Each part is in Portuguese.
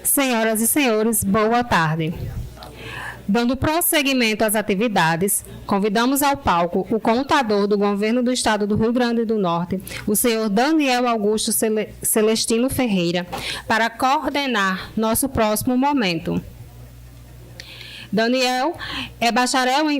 Senhoras e senhores, boa tarde. Dando prosseguimento às atividades, convidamos ao palco o contador do Governo do Estado do Rio Grande do Norte, o senhor Daniel Augusto Celestino Ferreira, para coordenar nosso próximo momento. Daniel é bacharel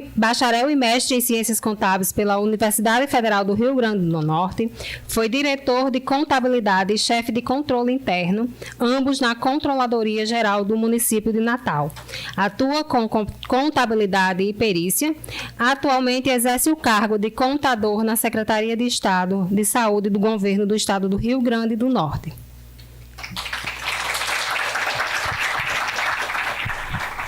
e mestre em Ciências Contábeis pela Universidade Federal do Rio Grande do Norte, foi diretor de Contabilidade e chefe de Controle Interno, ambos na Controladoria Geral do município de Natal. Atua com Contabilidade e Perícia. Atualmente exerce o cargo de contador na Secretaria de Estado de Saúde do Governo do Estado do Rio Grande do Norte.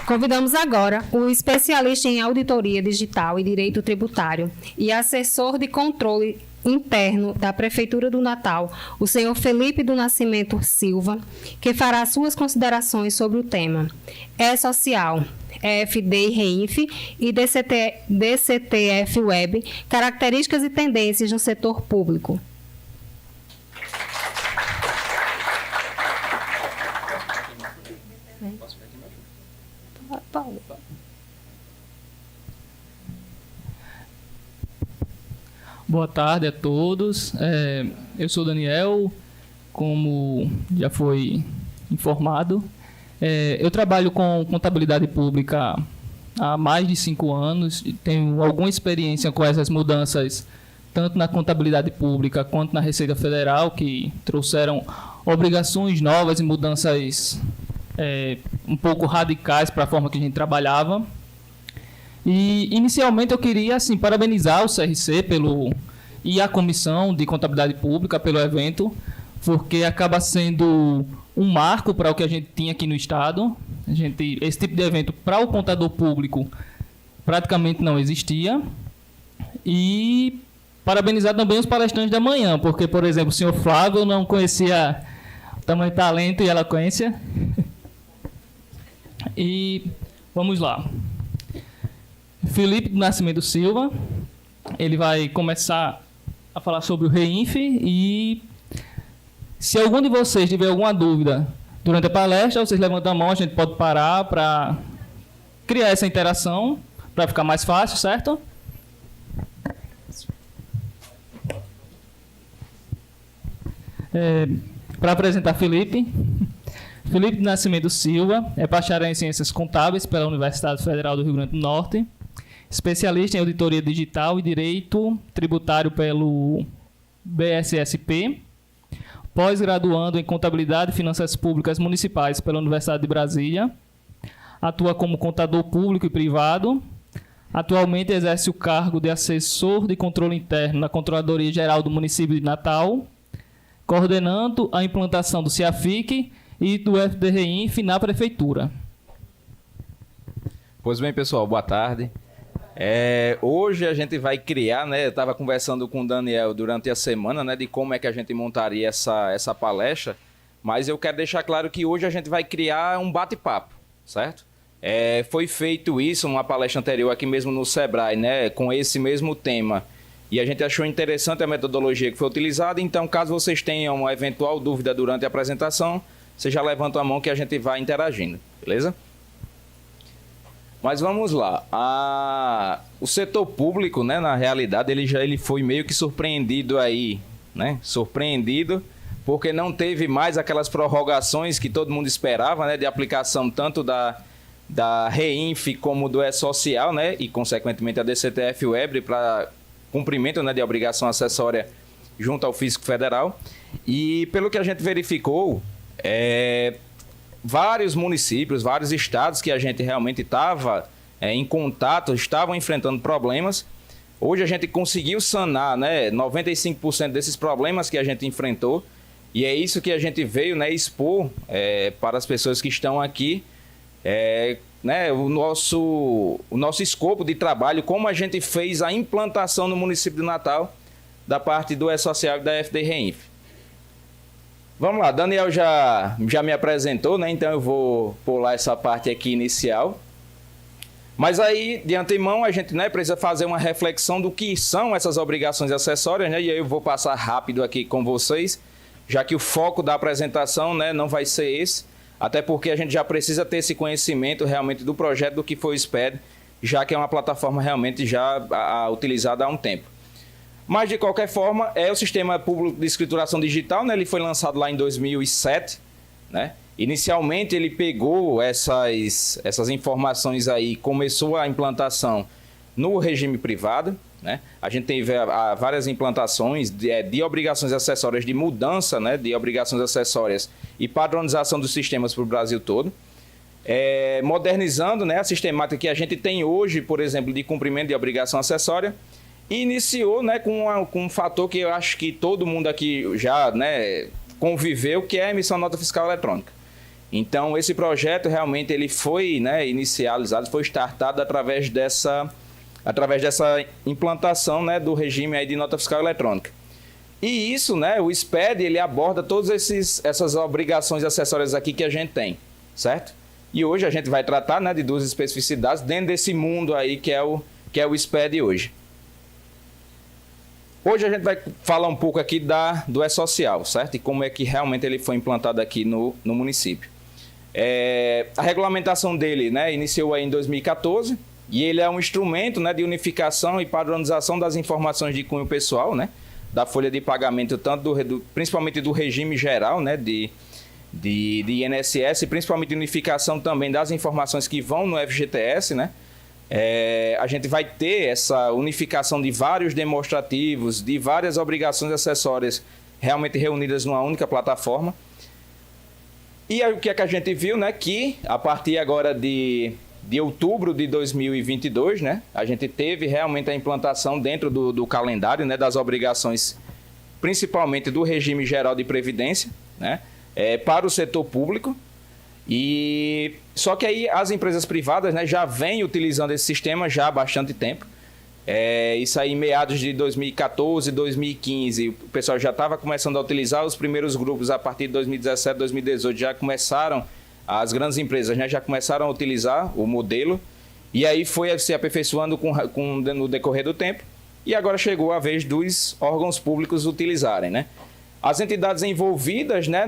Convidamos agora o especialista em auditoria digital e direito tributário e assessor de controle interno da Prefeitura do Natal, o senhor Felipe do Nascimento Silva, que fará suas considerações sobre o tema E-Social, EFD e REINF e DCTF Web, características e tendências no setor público. Boa tarde a todos. Eu sou Daniel, como já foi informado. Eu trabalho com contabilidade pública há mais de 5 anos. Tenho alguma experiência com essas mudanças, tanto na contabilidade pública quanto na Receita Federal, que trouxeram obrigações novas e mudanças um pouco radicais para a forma que a gente trabalhava. E, inicialmente, eu queria parabenizar o CRC e a Comissão de Contabilidade Pública pelo evento, porque acaba sendo um marco para o que a gente tinha aqui no Estado. Esse tipo de evento, para o contador público, praticamente não existia. E parabenizar também os palestrantes da manhã, porque, por exemplo, o senhor Flávio, eu não conhecia o tamanho de talento e eloquência. E vamos lá. Felipe do Nascimento Silva, ele vai começar a falar sobre o REINF e se algum de vocês tiver alguma dúvida durante a palestra, vocês levantam a mão, a gente pode parar para criar essa interação, para ficar mais fácil, certo? Para apresentar Felipe do Nascimento Silva é bacharel em Ciências Contábeis pela Universidade Federal do Rio Grande do Norte, especialista em auditoria digital e direito tributário pelo BSSP, pós-graduando em contabilidade e finanças públicas municipais pela Universidade de Brasília, atua como contador público e privado, atualmente exerce o cargo de assessor de controle interno na Controladoria Geral do município de Natal, coordenando a implantação do CIAFIC e do FDRINF na Prefeitura. Pois bem, pessoal, boa tarde. Hoje a gente vai criar, eu estava conversando com o Daniel durante a semana, de como é que a gente montaria essa palestra, mas eu quero deixar claro que hoje a gente vai criar um bate-papo, certo? Foi feito isso, uma palestra anterior aqui mesmo no Sebrae, com esse mesmo tema, e a gente achou interessante a metodologia que foi utilizada, então caso vocês tenham uma eventual dúvida durante a apresentação, vocês já levantam a mão que a gente vai interagindo, beleza? Mas vamos lá. O setor público, na realidade, ele foi meio que surpreendido aí, Surpreendido, porque não teve mais aquelas prorrogações que todo mundo esperava, de aplicação tanto da REINF como do E-Social, e, consequentemente, a DCTF Web para cumprimento, de obrigação acessória junto ao Fisco Federal. E, pelo que a gente verificou, vários municípios, vários estados que a gente realmente estava em contato, estavam enfrentando problemas. Hoje a gente conseguiu sanar 95% desses problemas que a gente enfrentou, e é isso que a gente veio expor para as pessoas que estão aqui, o nosso escopo de trabalho, como a gente fez a implantação no município de Natal da parte do E-Social e da FD REINF. Vamos lá, Daniel já me apresentou, então eu vou pular essa parte aqui inicial. Mas aí, de antemão, a gente precisa fazer uma reflexão do que são essas obrigações acessórias, e aí eu vou passar rápido aqui com vocês, já que o foco da apresentação não vai ser esse. até porque a gente já precisa ter esse conhecimento realmente do projeto do que foi o SPED, já que é uma plataforma realmente já utilizada há um tempo. Mas, de qualquer forma, é o Sistema Público de Escrituração Digital, né? Ele foi lançado lá em 2007, né? Inicialmente, ele pegou essas informações aí, começou a implantação no regime privado, né? A gente teve várias implantações de obrigações acessórias, de mudança, né? De obrigações acessórias e padronização dos sistemas para o Brasil todo. Modernizando, né, a sistemática que a gente tem hoje, por exemplo, de cumprimento de obrigação acessória, e iniciou, né, com um fator que eu acho que todo mundo aqui já, né, conviveu, que é a emissão de nota fiscal eletrônica. Então, esse projeto realmente ele foi, né, inicializado, foi startado através dessa implantação, né, do regime aí de nota fiscal eletrônica. E isso, né, o SPED, ele aborda todas essas obrigações acessórias aqui que a gente tem, certo? E hoje a gente vai tratar, né, de duas especificidades dentro desse mundo aí que é o SPED hoje. Hoje a gente vai falar um pouco aqui do E-Social, certo? E como é que realmente ele foi implantado aqui no município. A regulamentação dele, né, iniciou aí em 2014 e ele é um instrumento, né, de unificação e padronização das informações de cunho pessoal, né, da folha de pagamento, principalmente do regime geral, né, de INSS, e principalmente unificação também das informações que vão no FGTS, né? A gente vai ter essa unificação de vários demonstrativos, de várias obrigações acessórias realmente reunidas numa única plataforma. E aí, o que é que a gente viu, né? Que a partir agora de outubro de 2022, né? A gente teve realmente a implantação dentro do calendário, né, das obrigações, principalmente do regime geral de previdência, né? Para o setor público. E só que aí as empresas privadas, né, já vêm utilizando esse sistema já há bastante tempo. Isso aí em meados de 2014, 2015, o pessoal já estava começando a utilizar. Os primeiros grupos a partir de 2017, 2018 já começaram, as grandes empresas, né, já começaram a utilizar o modelo. E aí foi se aperfeiçoando no decorrer do tempo. E agora chegou a vez dos órgãos públicos utilizarem, né? As entidades envolvidas, né,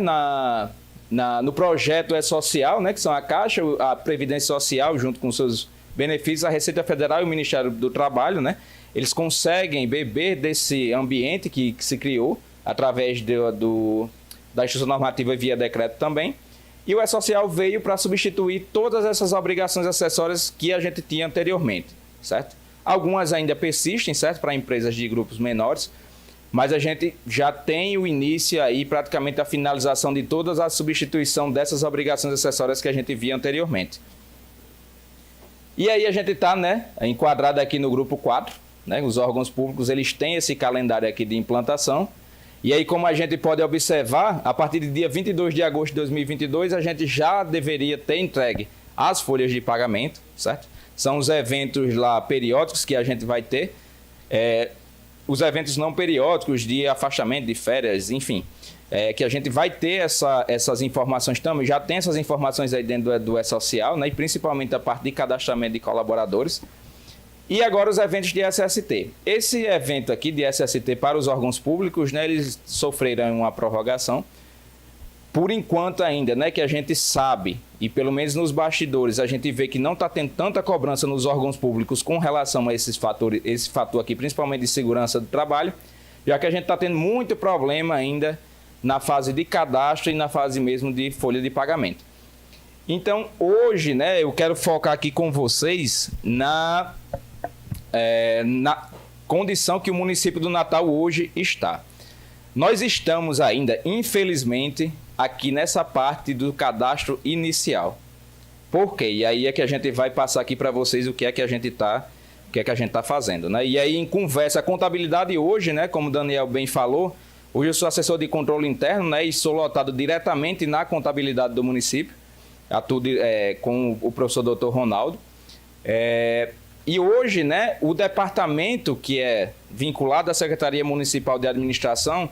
no projeto E-Social, né, que são a Caixa, a Previdência Social, junto com seus benefícios, a Receita Federal e o Ministério do Trabalho, né, eles conseguem beber desse ambiente que se criou através da Instituição Normativa via decreto também. E o E-Social veio para substituir todas essas obrigações acessórias que a gente tinha anteriormente, certo? Algumas ainda persistem, certo, para empresas de grupos menores, mas a gente já tem o início aí, praticamente a finalização de toda a substituição dessas obrigações acessórias que a gente via anteriormente. E aí a gente está, né, enquadrado aqui no grupo 4, né, os órgãos públicos eles têm esse calendário aqui de implantação. E aí, como a gente pode observar, a partir do dia 22 de agosto de 2022, a gente já deveria ter entregue as folhas de pagamento, certo? São os eventos lá periódicos que a gente vai ter. Os eventos não periódicos de afastamento de férias, enfim, que a gente vai ter essas informações também, já tem essas informações aí dentro do E-Social, né, e principalmente a parte de cadastramento de colaboradores. E agora os eventos de SST. Esse evento aqui de SST para os órgãos públicos, né, eles sofreram uma prorrogação, por enquanto ainda, né, que a gente sabe, e pelo menos nos bastidores, a gente vê que não está tendo tanta cobrança nos órgãos públicos com relação a esse fator aqui, principalmente de segurança do trabalho, já que a gente está tendo muito problema ainda na fase de cadastro e na fase mesmo de folha de pagamento. Então, hoje, né, eu quero focar aqui com vocês na condição que o município do Natal hoje está. Nós estamos ainda, infelizmente, aqui nessa parte do cadastro inicial. Por quê? E aí é que a gente vai passar aqui para vocês o que é que a gente está fazendo, né? E aí, em conversa, a contabilidade hoje, né, como o Daniel bem falou, hoje eu sou assessor de controle interno, né, e sou lotado diretamente na contabilidade do município, atuo com o professor Dr. Ronaldo. E hoje, né, o departamento que é vinculado à Secretaria Municipal de Administração,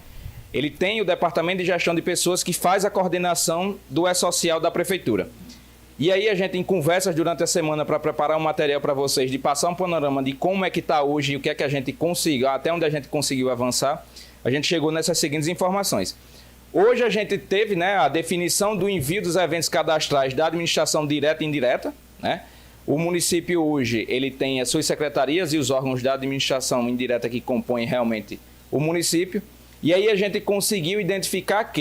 ele tem o Departamento de Gestão de Pessoas que faz a coordenação do E-Social da Prefeitura. E aí a gente, em conversas durante a semana para preparar um material para vocês, de passar um panorama de como é que está hoje e o que é que a gente conseguiu, até onde a gente conseguiu avançar, a gente chegou nessas seguintes informações. Hoje a gente teve, né, a definição do envio dos eventos cadastrais da administração direta e indireta, né? O município hoje ele tem as suas secretarias e os órgãos da administração indireta que compõem realmente o município. E aí a gente conseguiu identificar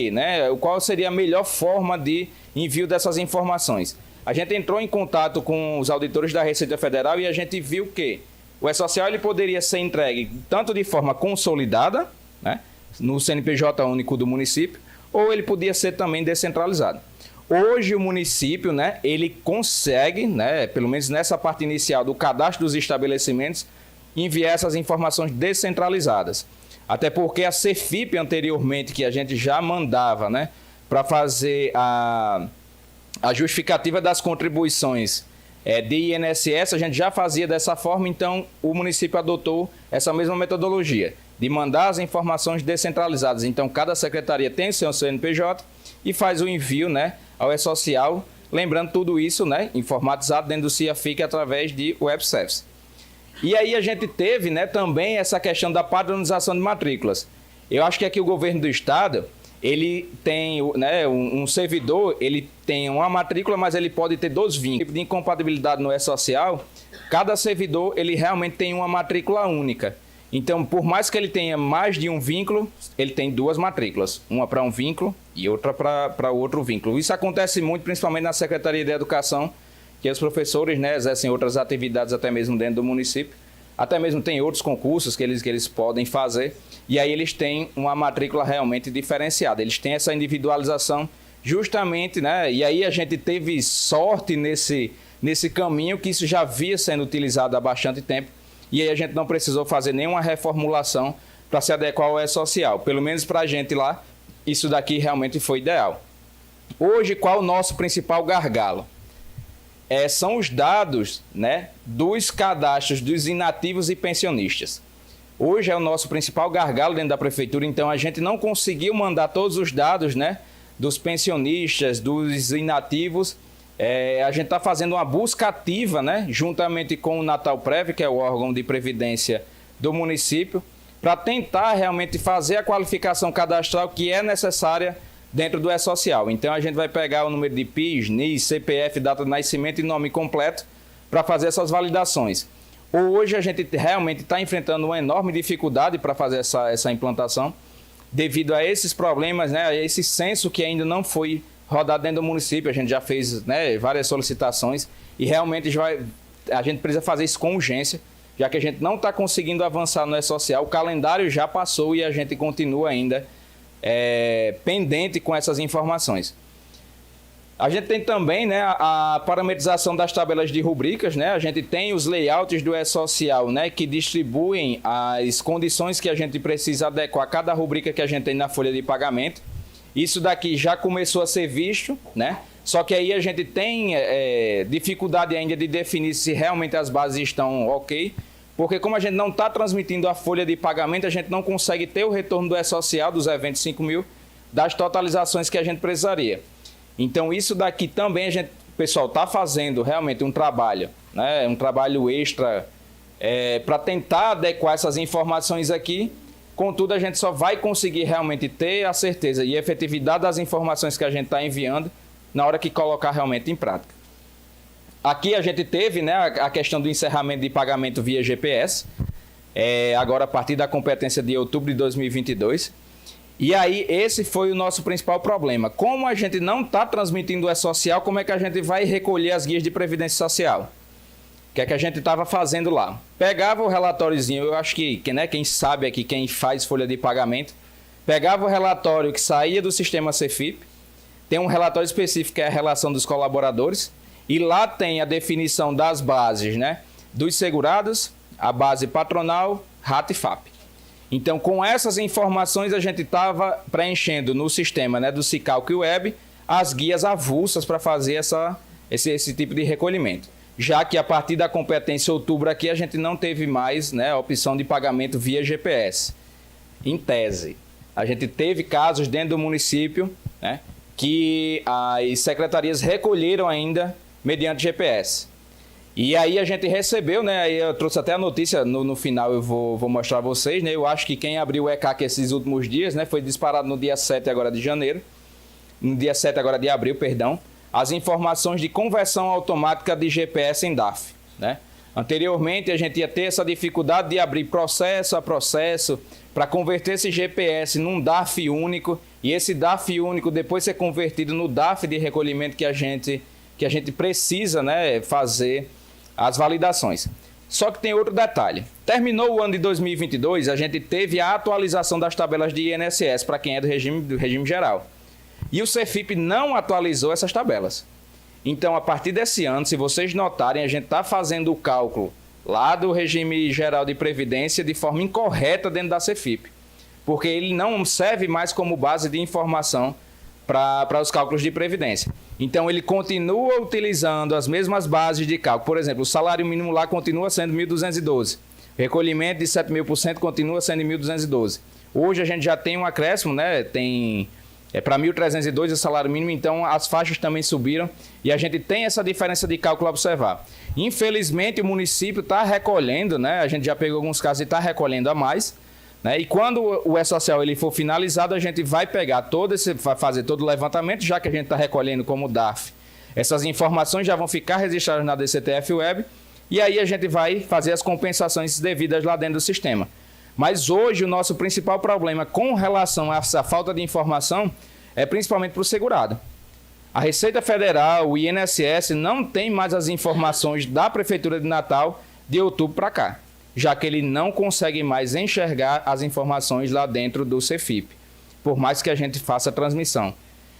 qual seria a melhor forma de envio dessas informações. A gente entrou em contato com os auditores da Receita Federal e a gente viu que o E-Social ele poderia ser entregue tanto de forma consolidada, né, no CNPJ único do município, ou ele podia ser também descentralizado. Hoje o município, né, ele consegue, né, pelo menos nessa parte inicial do cadastro dos estabelecimentos, enviar essas informações descentralizadas. Até porque a Cefip anteriormente, que a gente já mandava, né, para fazer a justificativa das contribuições de INSS, a gente já fazia dessa forma, então o município adotou essa mesma metodologia de mandar as informações descentralizadas. Então cada secretaria tem seu CNPJ e faz o envio, né, ao E-Social, lembrando tudo isso, né, informatizado dentro do CIAFIC através de web service. E aí a gente teve, né, também essa questão da padronização de matrículas. Eu acho que aqui o governo do estado, ele tem, né, um servidor, ele tem uma matrícula, mas ele pode ter 2 vínculos. De incompatibilidade no E-Social, cada servidor ele realmente tem uma matrícula única. Então, por mais que ele tenha mais de um vínculo, ele tem 2 matrículas. Uma para um vínculo e outra para outro vínculo. Isso acontece muito, principalmente na Secretaria de Educação, que os professores, né, exercem outras atividades até mesmo dentro do município. Até mesmo tem outros concursos que eles podem fazer. E aí eles têm uma matrícula realmente diferenciada. Eles têm essa individualização justamente, né? E aí a gente teve sorte nesse caminho, que isso já havia sendo utilizado há bastante tempo. E aí a gente não precisou fazer nenhuma reformulação para se adequar ao E-Social. Pelo menos para a gente lá, isso daqui realmente foi ideal. Hoje, qual é o nosso principal gargalo? São os dados, né, dos cadastros dos inativos e pensionistas. Hoje é o nosso principal gargalo dentro da prefeitura, então a gente não conseguiu mandar todos os dados, né, dos pensionistas, dos inativos. A gente está fazendo uma busca ativa, né, juntamente com o Natalprev, que é o órgão de previdência do município, para tentar realmente fazer a qualificação cadastral que é necessária dentro do E-Social. Então a gente vai pegar o número de PIS, NIS, CPF, data de nascimento e nome completo para fazer essas validações. Hoje a gente realmente está enfrentando uma enorme dificuldade para fazer essa implantação, devido a esses problemas, né, a esse censo que ainda não foi rodado dentro do município. A gente já fez, né, várias solicitações e realmente a gente precisa fazer isso com urgência, já que a gente não está conseguindo avançar no E-Social. O calendário já passou e a gente continua ainda pendente com essas informações. A gente tem também, né, a parametrização das tabelas de rubricas, né? A gente tem os layouts do E-Social, né, que distribuem as condições que a gente precisa adequar a cada rubrica que a gente tem na folha de pagamento. Isso daqui já começou a ser visto, né? Só que aí a gente tem dificuldade ainda de definir se realmente as bases estão ok, porque como a gente não está transmitindo a folha de pagamento, a gente não consegue ter o retorno do E-Social, dos eventos 5.000, das totalizações que a gente precisaria. Então isso daqui também o pessoal está fazendo realmente um trabalho, né, um trabalho extra para tentar adequar essas informações aqui. Contudo, a gente só vai conseguir realmente ter a certeza e a efetividade das informações que a gente está enviando na hora que colocar realmente em prática. Aqui a gente teve, né, a questão do encerramento de pagamento via GPS, agora a partir da competência de outubro de 2022. E aí esse foi o nosso principal problema. Como a gente não está transmitindo o E-Social, como é que a gente vai recolher as guias de previdência social? O que é que a gente estava fazendo lá? Pegava o relatóriozinho, eu acho que né, quem sabe aqui, quem faz folha de pagamento, pegava o relatório que saía do sistema Cefip, tem um relatório específico que é a relação dos colaboradores, e lá tem a definição das bases, né, dos segurados, a base patronal, RAT e FAP. Então, com essas informações, a gente estava preenchendo no sistema, né, do Cicalc Web as guias avulsas para fazer esse tipo de recolhimento. Já que a partir da competência outubro aqui, a gente não teve mais, né, a opção de pagamento via GPS. Em tese, a gente teve casos dentro do município, né, que as secretarias recolheram ainda mediante GPS. E aí a gente recebeu, né? Aí eu trouxe até a notícia, no final eu vou mostrar a vocês, né? Eu acho que quem abriu o ECAC esses últimos dias, né? Foi disparado no dia 7 agora de janeiro. No dia 7 agora de abril, perdão. As informações de conversão automática de GPS em DAF, né? Anteriormente a gente ia ter essa dificuldade de abrir processo a processo para converter esse GPS num DAF único. E esse DAF único depois ser convertido no DAF de recolhimento que a gente precisa, né, fazer as validações. Só que tem outro detalhe. Terminou o ano de 2022, a gente teve a atualização das tabelas de INSS para quem é do regime geral. E o CEFIP não atualizou essas tabelas. Então, a partir desse ano, se vocês notarem, a gente está fazendo o cálculo lá do regime geral de previdência de forma incorreta dentro da CEFIP. Porque ele não serve mais como base de informação para os cálculos de previdência. Então, ele continua utilizando as mesmas bases de cálculo. Por exemplo, o salário mínimo lá continua sendo 1.212. O recolhimento de 7.000% continua sendo 1.212. Hoje a gente já tem um acréscimo, né? Para 1.302 o salário mínimo, então as faixas também subiram e a gente tem essa diferença de cálculo a observar. Infelizmente, o município está recolhendo, né? A gente já pegou alguns casos e está recolhendo a mais. Né? E quando o E-Social ele for finalizado, a gente vai pegar vai fazer todo o levantamento, já que a gente está recolhendo como DAF. Essas informações já vão ficar registradas na DCTF Web e aí a gente vai fazer as compensações devidas lá dentro do sistema. Mas hoje o nosso principal problema com relação a essa falta de informação é principalmente para o segurado. A Receita Federal, o INSS, não tem mais as informações da Prefeitura de Natal de outubro para cá, já que ele não consegue mais enxergar as informações lá dentro do CEFIP, por mais que a gente faça a transmissão.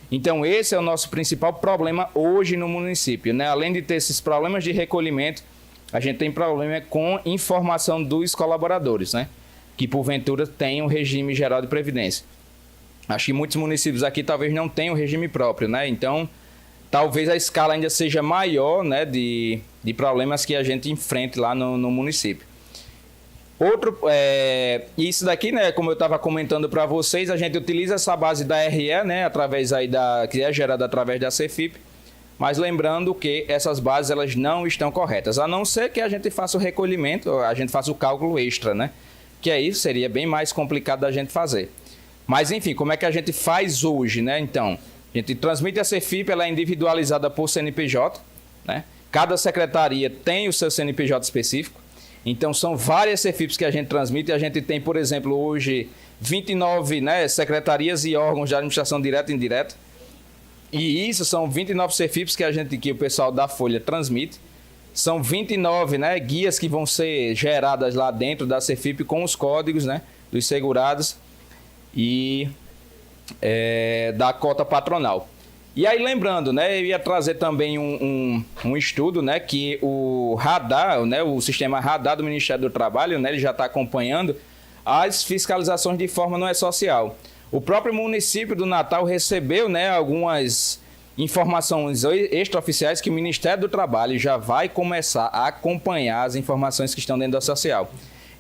Então esse é o nosso principal problema hoje no município, né? Além de ter esses problemas de recolhimento, a gente tem problema com informação dos colaboradores, né? Que porventura tem um regime geral de previdência. Acho que muitos municípios aqui talvez não tenham regime próprio, né? Então, talvez a escala ainda seja maior, né, de problemas que a gente enfrente lá no município. Isso daqui, né, como eu estava comentando para vocês, a gente utiliza essa base da RE, né, através aí que é gerada através da CEFIP, mas lembrando que essas bases elas não estão corretas, a não ser que a gente faça o recolhimento, a gente faça o cálculo extra, né? Que é isso, seria bem mais complicado da gente fazer. Mas, enfim, como é que a gente faz hoje, né? Então, a gente transmite a CEFIP, ela é individualizada por CNPJ, né? Cada secretaria tem o seu CNPJ específico. Então, são várias CEFIPs que a gente transmite. A gente tem, por exemplo, hoje 29, né, secretarias e órgãos de administração direta e indireta. E isso são 29 CEFIPs que o pessoal da Folha transmite. São 29, né, guias que vão ser geradas lá dentro da CEFIP com os códigos, né, dos segurados e da cota patronal. E aí, lembrando, né, eu ia trazer também um estudo, né, que o radar, né, o sistema radar do Ministério do Trabalho, né, ele já está acompanhando as fiscalizações de forma não social. O próprio município do Natal recebeu, né, algumas informações extraoficiais que o Ministério do Trabalho já vai começar a acompanhar as informações que estão dentro da social.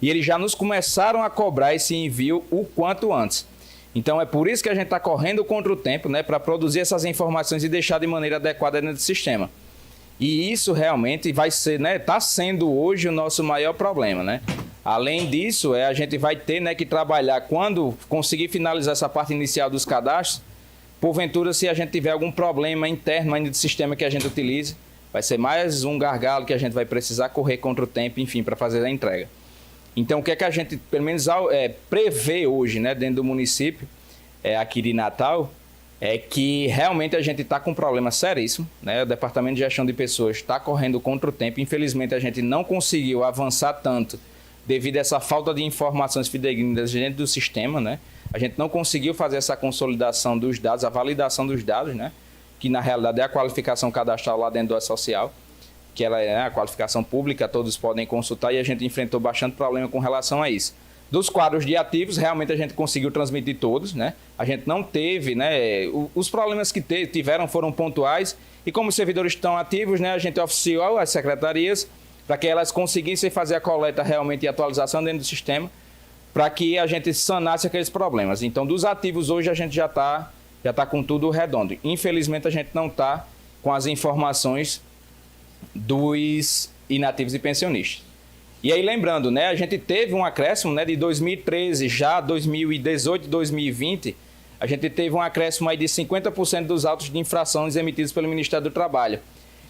E eles já nos começaram a cobrar esse envio o quanto antes. Então é por isso que a gente está correndo contra o tempo, né, para produzir essas informações e deixar de maneira adequada dentro do sistema. E isso realmente vai ser, né, está sendo hoje o nosso maior problema, né? Além disso, a gente vai ter, né, que trabalhar quando conseguir finalizar essa parte inicial dos cadastros. Porventura, se a gente tiver algum problema interno ainda do sistema que a gente utilize, vai ser mais um gargalo que a gente vai precisar correr contra o tempo, enfim, para fazer a entrega. Então, o que é que a gente, pelo menos, prevê hoje, né, dentro do município, aqui de Natal, é que realmente a gente está com um problema seríssimo, né? O Departamento de Gestão de Pessoas está correndo contra o tempo. Infelizmente, a gente não conseguiu avançar tanto devido a essa falta de informações fidedignas dentro do sistema, né? A gente não conseguiu fazer essa consolidação dos dados, a validação dos dados, né? Que na realidade é a qualificação cadastral lá dentro do E-Social, que ela é a qualificação pública, todos podem consultar, e a gente enfrentou bastante problema com relação a isso. Dos quadros de ativos, realmente a gente conseguiu transmitir todos, né? A gente não teve, né? Os problemas que tiveram foram pontuais, e como os servidores estão ativos, né? A gente oficiou as secretarias para que elas conseguissem fazer a coleta realmente e atualização dentro do sistema, para que a gente sanasse aqueles problemas. Então, dos ativos hoje a gente já tá com tudo redondo. Infelizmente, a gente não está com as informações dos inativos e pensionistas. E aí, lembrando, né, a gente teve um acréscimo, né, de 2013, já 2018 e 2020, a gente teve um acréscimo aí de 50% dos autos de infrações emitidos pelo Ministério do Trabalho.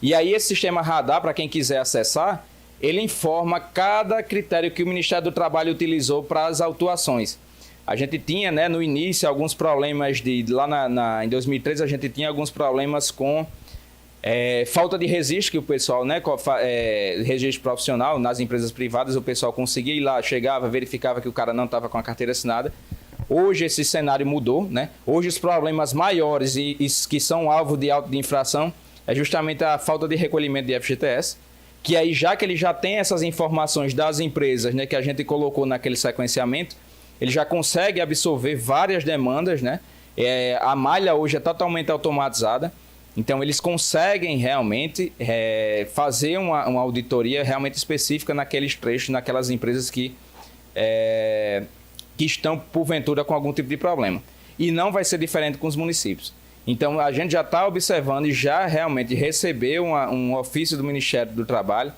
E aí esse sistema radar, para quem quiser acessar, ele informa cada critério que o Ministério do Trabalho utilizou para as autuações. A gente tinha, né, no início, alguns problemas em 2013, a gente tinha alguns problemas com falta de registro, que o pessoal, né, registro profissional nas empresas privadas, o pessoal conseguia ir lá, chegava, verificava que o cara não estava com a carteira assinada. Hoje esse cenário mudou, né? Hoje os problemas maiores e que são alvo de auto de infração é justamente a falta de recolhimento de FGTS, que aí já que ele já tem essas informações das empresas, né, que a gente colocou naquele sequenciamento, ele já consegue absorver várias demandas, né? A malha hoje é totalmente automatizada, então eles conseguem realmente fazer uma auditoria realmente específica naqueles trechos, naquelas empresas que estão, porventura, com algum tipo de problema. E não vai ser diferente com os municípios. Então, a gente já está observando e já realmente recebeu um ofício do Ministério do Trabalho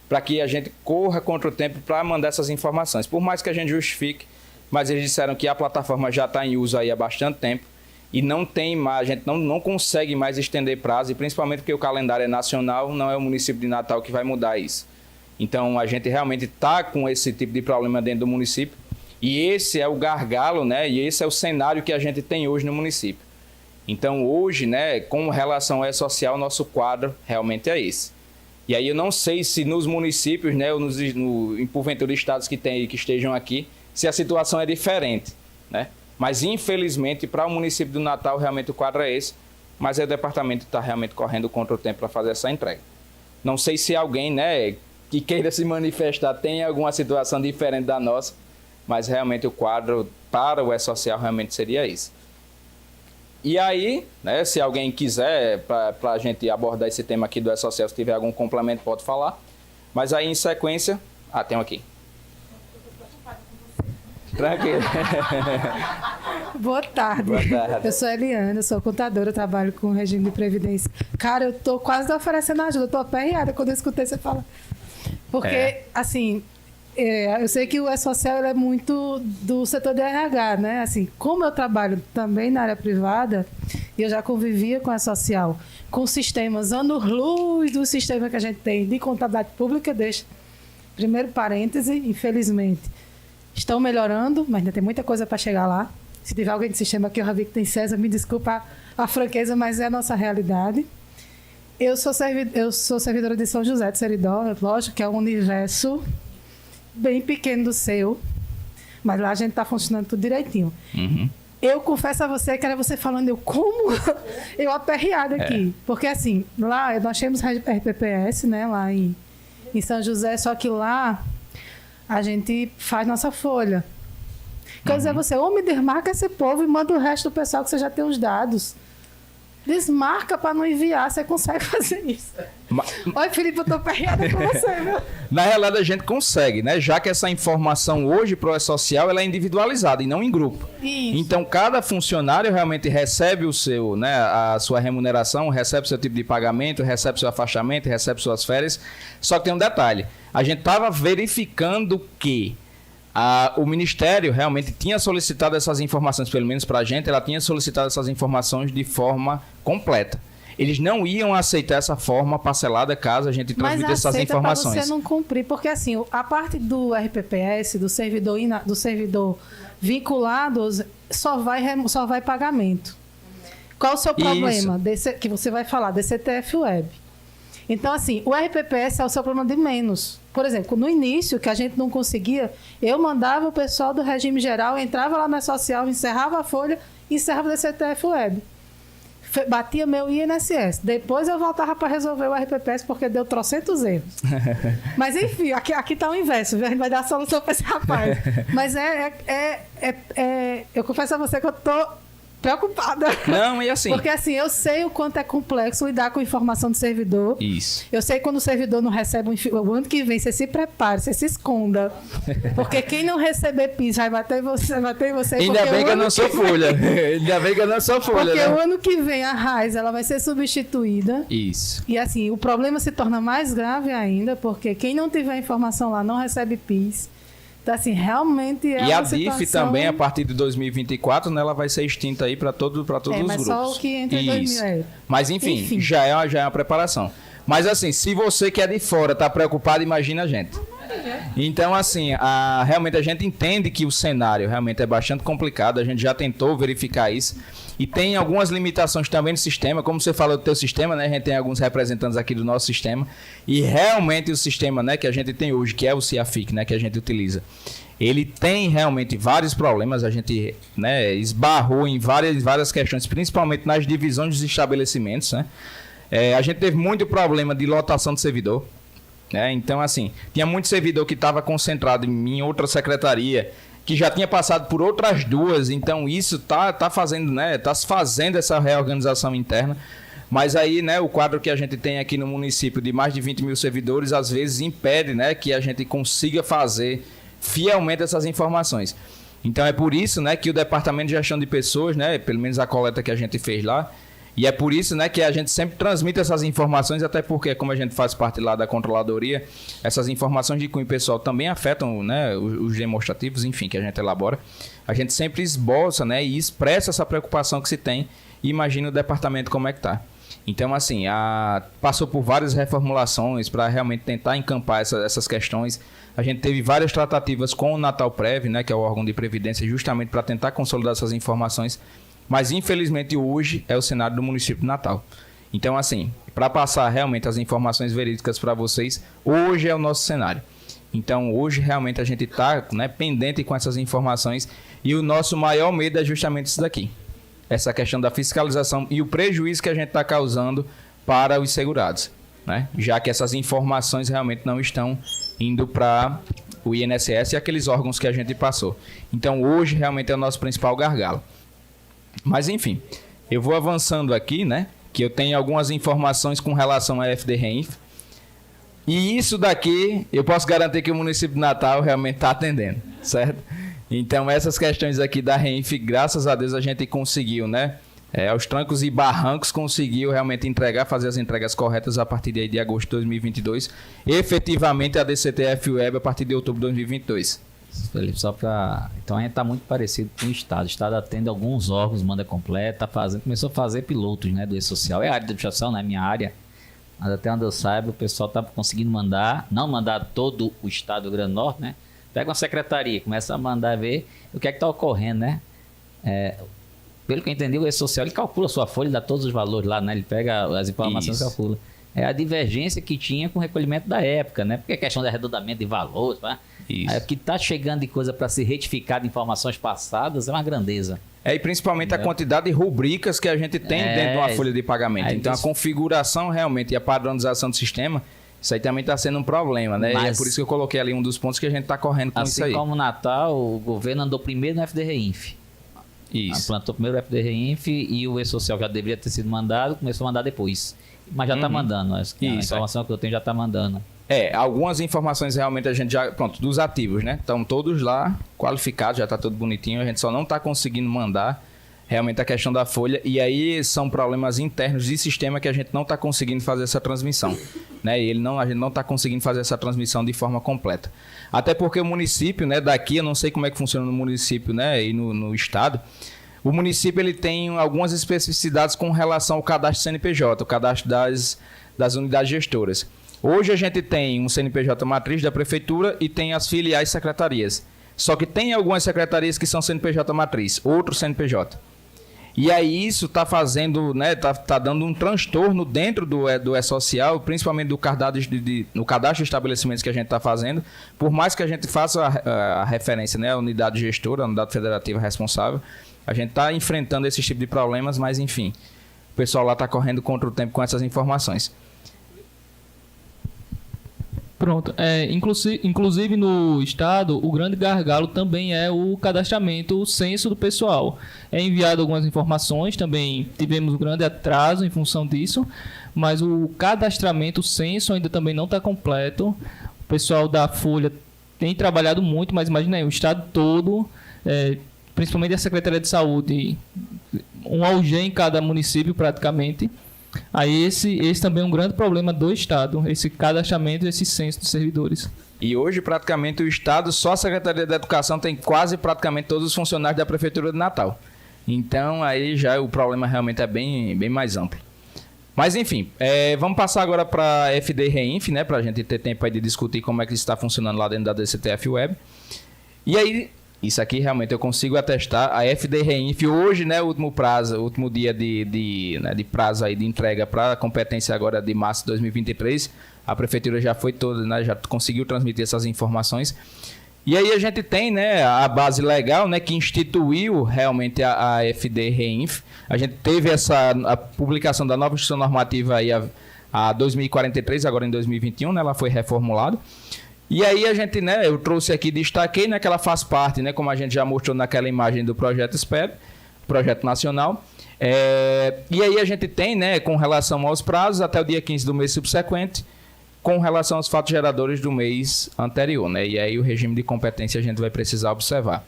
para que a gente corra contra o tempo para mandar essas informações. Por mais que a gente justifique, mas eles disseram que a plataforma já está em uso aí há bastante tempo e não tem mais, a gente não consegue mais estender prazo, e principalmente porque o calendário é nacional, não é o município de Natal que vai mudar isso. Então, a gente realmente está com esse tipo de problema dentro do município e esse é o gargalo, né? E esse é o cenário que a gente tem hoje no município. Então, hoje, né, com relação ao E-Social, nosso quadro realmente é esse. E aí eu não sei se nos municípios, né, ou porventura estados que estejam aqui, se a situação é diferente, né? Mas, infelizmente, para o município do Natal, realmente o quadro é esse, mas o departamento está realmente correndo contra o tempo para fazer essa entrega. Não sei se alguém, né, que queira se manifestar tem alguma situação diferente da nossa, mas realmente o quadro para o E-Social realmente seria isso. E aí, né, se alguém quiser, para a gente abordar esse tema aqui do E-Social, se tiver algum complemento, pode falar. Mas aí, em sequência... tem um aqui. Tranquilo. Boa tarde. Boa tarde. Eu sou Eliana, eu sou contadora, eu trabalho com regime de previdência. Cara, eu tô quase oferecendo ajuda, eu tô aperreada quando eu escutei você falar. Porque, assim... eu sei que o E-Social é muito do setor de RH, né? Assim, como eu trabalho também na área privada, eu já convivia com o E-Social, com sistemas anos-luz do sistema que a gente tem de contabilidade pública, primeiro parêntese, infelizmente, estão melhorando, mas ainda tem muita coisa para chegar lá. Se tiver alguém de sistema aqui, eu já vi que tem César, me desculpa a franqueza, mas é a nossa realidade. Eu sou servidora de São José de Seridó, lógico que é um universo bem pequeno do seu, mas lá a gente está funcionando tudo direitinho. Uhum. Eu confesso a você que era você falando, eu aperreada aqui. Porque assim, lá nós temos RPPS, né, lá em São José, só que lá a gente faz nossa folha. Quer dizer, você ou me desmarca esse povo e manda o resto do pessoal que você já tem os dados. Desmarca para não enviar, você consegue fazer isso. Olha, Felipe, eu tô perreada com você, viu? Na realidade, a gente consegue, né? Já que essa informação hoje para o E-Social ela é individualizada e não em grupo. Isso. Então, cada funcionário realmente recebe a sua remuneração, recebe o seu tipo de pagamento, recebe seu afastamento, recebe suas férias. Só que tem um detalhe. A gente estava verificando que o Ministério realmente tinha solicitado essas informações, pelo menos para a gente, ela tinha solicitado essas informações de forma completa. Eles não iam aceitar essa forma parcelada caso a gente transmitisse essas informações. Mas você não cumprir, porque assim, a parte do RPPS, do servidor vinculado, só vai pagamento. Qual o seu problema? Que você vai falar, DCTF Web. Então, assim, o RPPS é o seu problema de menos. Por exemplo, no início, que a gente não conseguia, eu mandava o pessoal do regime geral, entrava lá na social, encerrava a folha, encerrava o DCTF Web. Batia meu INSS. Depois eu voltava para resolver o RPPS, porque deu trocentos erros. Mas, enfim, aqui está o inverso, viu? A gente vai dar a solução para esse rapaz. Mas eu confesso a você que eu estou preocupada. Não, e assim... Porque assim, eu sei o quanto é complexo lidar com informação do servidor. Isso. Eu sei quando o servidor não recebe o ano que vem, você se prepare, você se esconda. Porque quem não receber PIS vai bater em você, Ainda bem que eu não sou folha. Ainda bem que eu não sou folha, porque né? o ano que vem a RAIS ela vai ser substituída. Isso. E assim, o problema se torna mais grave ainda, porque quem não tiver informação lá não recebe PIS. Então, assim, realmente é E a uma DIF situação... também, a partir de 2024, né, ela vai ser extinta aí para todos os grupos. mas só o que entra em 2000. Mas enfim, já é uma preparação. Mas assim, se você que é de fora está preocupado, imagina a gente. Então, assim, realmente a gente entende que o cenário realmente é bastante complicado, a gente já tentou verificar isso. E tem algumas limitações também no sistema, como você falou do teu sistema, né? A gente tem alguns representantes aqui do nosso sistema. E realmente o sistema, né, que a gente tem hoje, que é o CIAFIC, né, que a gente utiliza, ele tem realmente vários problemas. A gente, né, esbarrou em várias questões, principalmente nas divisões dos estabelecimentos, né? A gente teve muito problema de lotação de servidor. Então, assim, tinha muito servidor que estava concentrado em outra secretaria, que já tinha passado por outras duas, então isso tá fazendo, né, tá se fazendo essa reorganização interna. Mas aí, né, o quadro que a gente tem aqui no município de mais de 20 mil servidores, às vezes impede, né, que a gente consiga fazer fielmente essas informações. Então é por isso, né, que o Departamento de Gestão de Pessoas, né, pelo menos a coleta que a gente fez lá, e é por isso, né, que a gente sempre transmite essas informações, até porque, como a gente faz parte lá da controladoria, essas informações de cunho pessoal também afetam, né, os demonstrativos, enfim, que a gente elabora. A gente sempre esboça, né, e expressa essa preocupação que se tem e imagina o departamento como é que está. Então, assim, passou por várias reformulações para realmente tentar encampar essas questões. A gente teve várias tratativas com o Natalprev, né, que é o órgão de previdência, justamente para tentar consolidar essas informações. Mas, infelizmente, hoje é o cenário do município de Natal. Então, assim, para passar realmente as informações verídicas para vocês, hoje é o nosso cenário. Então, hoje, realmente, a gente está, né, pendente com essas informações e o nosso maior medo é justamente isso daqui. Essa questão da fiscalização e o prejuízo que a gente está causando para os segurados, né? Já que essas informações realmente não estão indo para o INSS e aqueles órgãos que a gente passou. Então, hoje, realmente, é o nosso principal gargalo. Mas, enfim, eu vou avançando aqui, né? Que eu tenho algumas informações com relação à FDREINF. E isso daqui, eu posso garantir que o município de Natal realmente está atendendo, certo? Então, essas questões aqui da REINF, graças a Deus, a gente conseguiu, né? Aos trancos e barrancos, conseguiu realmente fazer as entregas corretas a partir de agosto de 2022. Efetivamente, a DCTF Web a partir de outubro de 2022. Felipe, só para... Então a gente está muito parecido com o Estado. O Estado atende alguns órgãos, manda completa, começou a fazer pilotos, né, do E-Social. É a área de administração, não é minha área. Mas até onde eu saiba, o pessoal está conseguindo não mandar todo o Estado do Rio Grande do Norte, né? Pega uma secretaria, começa a mandar ver o que é que está ocorrendo, né? Pelo que eu entendi, o E-Social, ele calcula a sua folha, ele dá todos os valores lá, né? Ele pega as informações e calcula. É a divergência que tinha com o recolhimento da época, né? Porque a questão de arredondamento de valores, né? O que está chegando de coisa para ser retificada de informações passadas é uma grandeza. E principalmente a quantidade de rubricas que a gente tem dentro de uma folha de pagamento. Então, a configuração realmente e a padronização do sistema, isso aí também está sendo um problema, né? E é por isso que eu coloquei ali um dos pontos que a gente está correndo com isso aí. Assim como o Natal, o governo andou primeiro no FDREINF. Isso. Plantou primeiro o FDREINF e o E-Social já deveria ter sido mandado, começou a mandar depois. Mas já está mandando. A informação que eu tenho já está mandando. Algumas informações realmente a gente já... Pronto, dos ativos, né? Estão todos lá qualificados, já está tudo bonitinho. A gente só não está conseguindo mandar realmente a questão da folha. E aí são problemas internos de sistema que a gente não está conseguindo fazer essa transmissão, né? E a gente não está conseguindo fazer essa transmissão de forma completa. Até porque o município, né, daqui, eu não sei como é que funciona no município, né, e no estado. O município ele tem algumas especificidades com relação ao cadastro CNPJ, o cadastro das unidades gestoras. Hoje a gente tem um CNPJ matriz da prefeitura e tem as filiais secretarias. Só que tem algumas secretarias que são CNPJ matriz, outro CNPJ. E aí isso está fazendo, né, tá dando um transtorno dentro do E-Social, principalmente no cadastro de estabelecimentos que a gente está fazendo. Por mais que a gente faça a referência, né, a unidade gestora, a unidade federativa responsável, a gente está enfrentando esse tipo de problemas, mas enfim, o pessoal lá está correndo contra o tempo com essas informações. Pronto. Inclusive no estado, o grande gargalo também é o cadastramento, o censo do pessoal. É enviado algumas informações, também tivemos um grande atraso em função disso, mas o cadastramento, o censo ainda também não está completo. O pessoal da Folha tem trabalhado muito, mas imagina aí, o estado todo, principalmente a Secretaria de Saúde, um algém em cada município praticamente. Aí esse também é um grande problema do estado, esse cadastramento e esse censo dos servidores. E hoje, praticamente, o estado, só a Secretaria da Educação tem quase praticamente todos os funcionários da Prefeitura de Natal. Então, aí já o problema realmente é bem mais amplo. Mas, enfim, vamos passar agora para a FD Reinf, né, para a gente ter tempo aí de discutir como é que isso está funcionando lá dentro da DCTF Web. E aí, isso aqui realmente eu consigo atestar. A FD Reinf, hoje, né, o último dia de prazo aí de entrega para a competência agora de março de 2023, a Prefeitura já foi toda, né, já conseguiu transmitir essas informações. E aí a gente tem, né, a base legal, né, que instituiu realmente a FD Reinf. A gente teve a publicação da nova Instituição Normativa aí a 2043, agora em 2021, né, ela foi reformulada. E aí a gente, né, eu trouxe aqui, destaquei, né, que ela faz parte, né, como a gente já mostrou naquela imagem do Projeto SPED, Projeto Nacional. E aí a gente tem, né, com relação aos prazos, até o dia 15 do mês subsequente, com relação aos fatos geradores do mês anterior, né? E aí o regime de competência a gente vai precisar observar.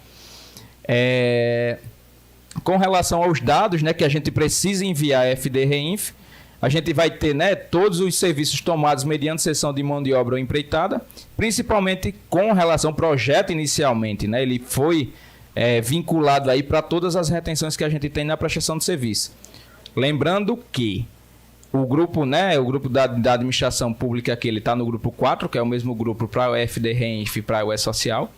Com relação aos dados, né, que a gente precisa enviar a FD Reinf, a gente vai ter, né, todos os serviços tomados mediante cessão de mão de obra ou empreitada, principalmente com relação ao projeto inicialmente, né? Ele foi vinculado aí para todas as retenções que a gente tem na prestação de serviço. Lembrando que o grupo, né, o grupo da administração pública aqui, ele está no grupo 4, que é o mesmo grupo para o FD Reinf e para o E-Social.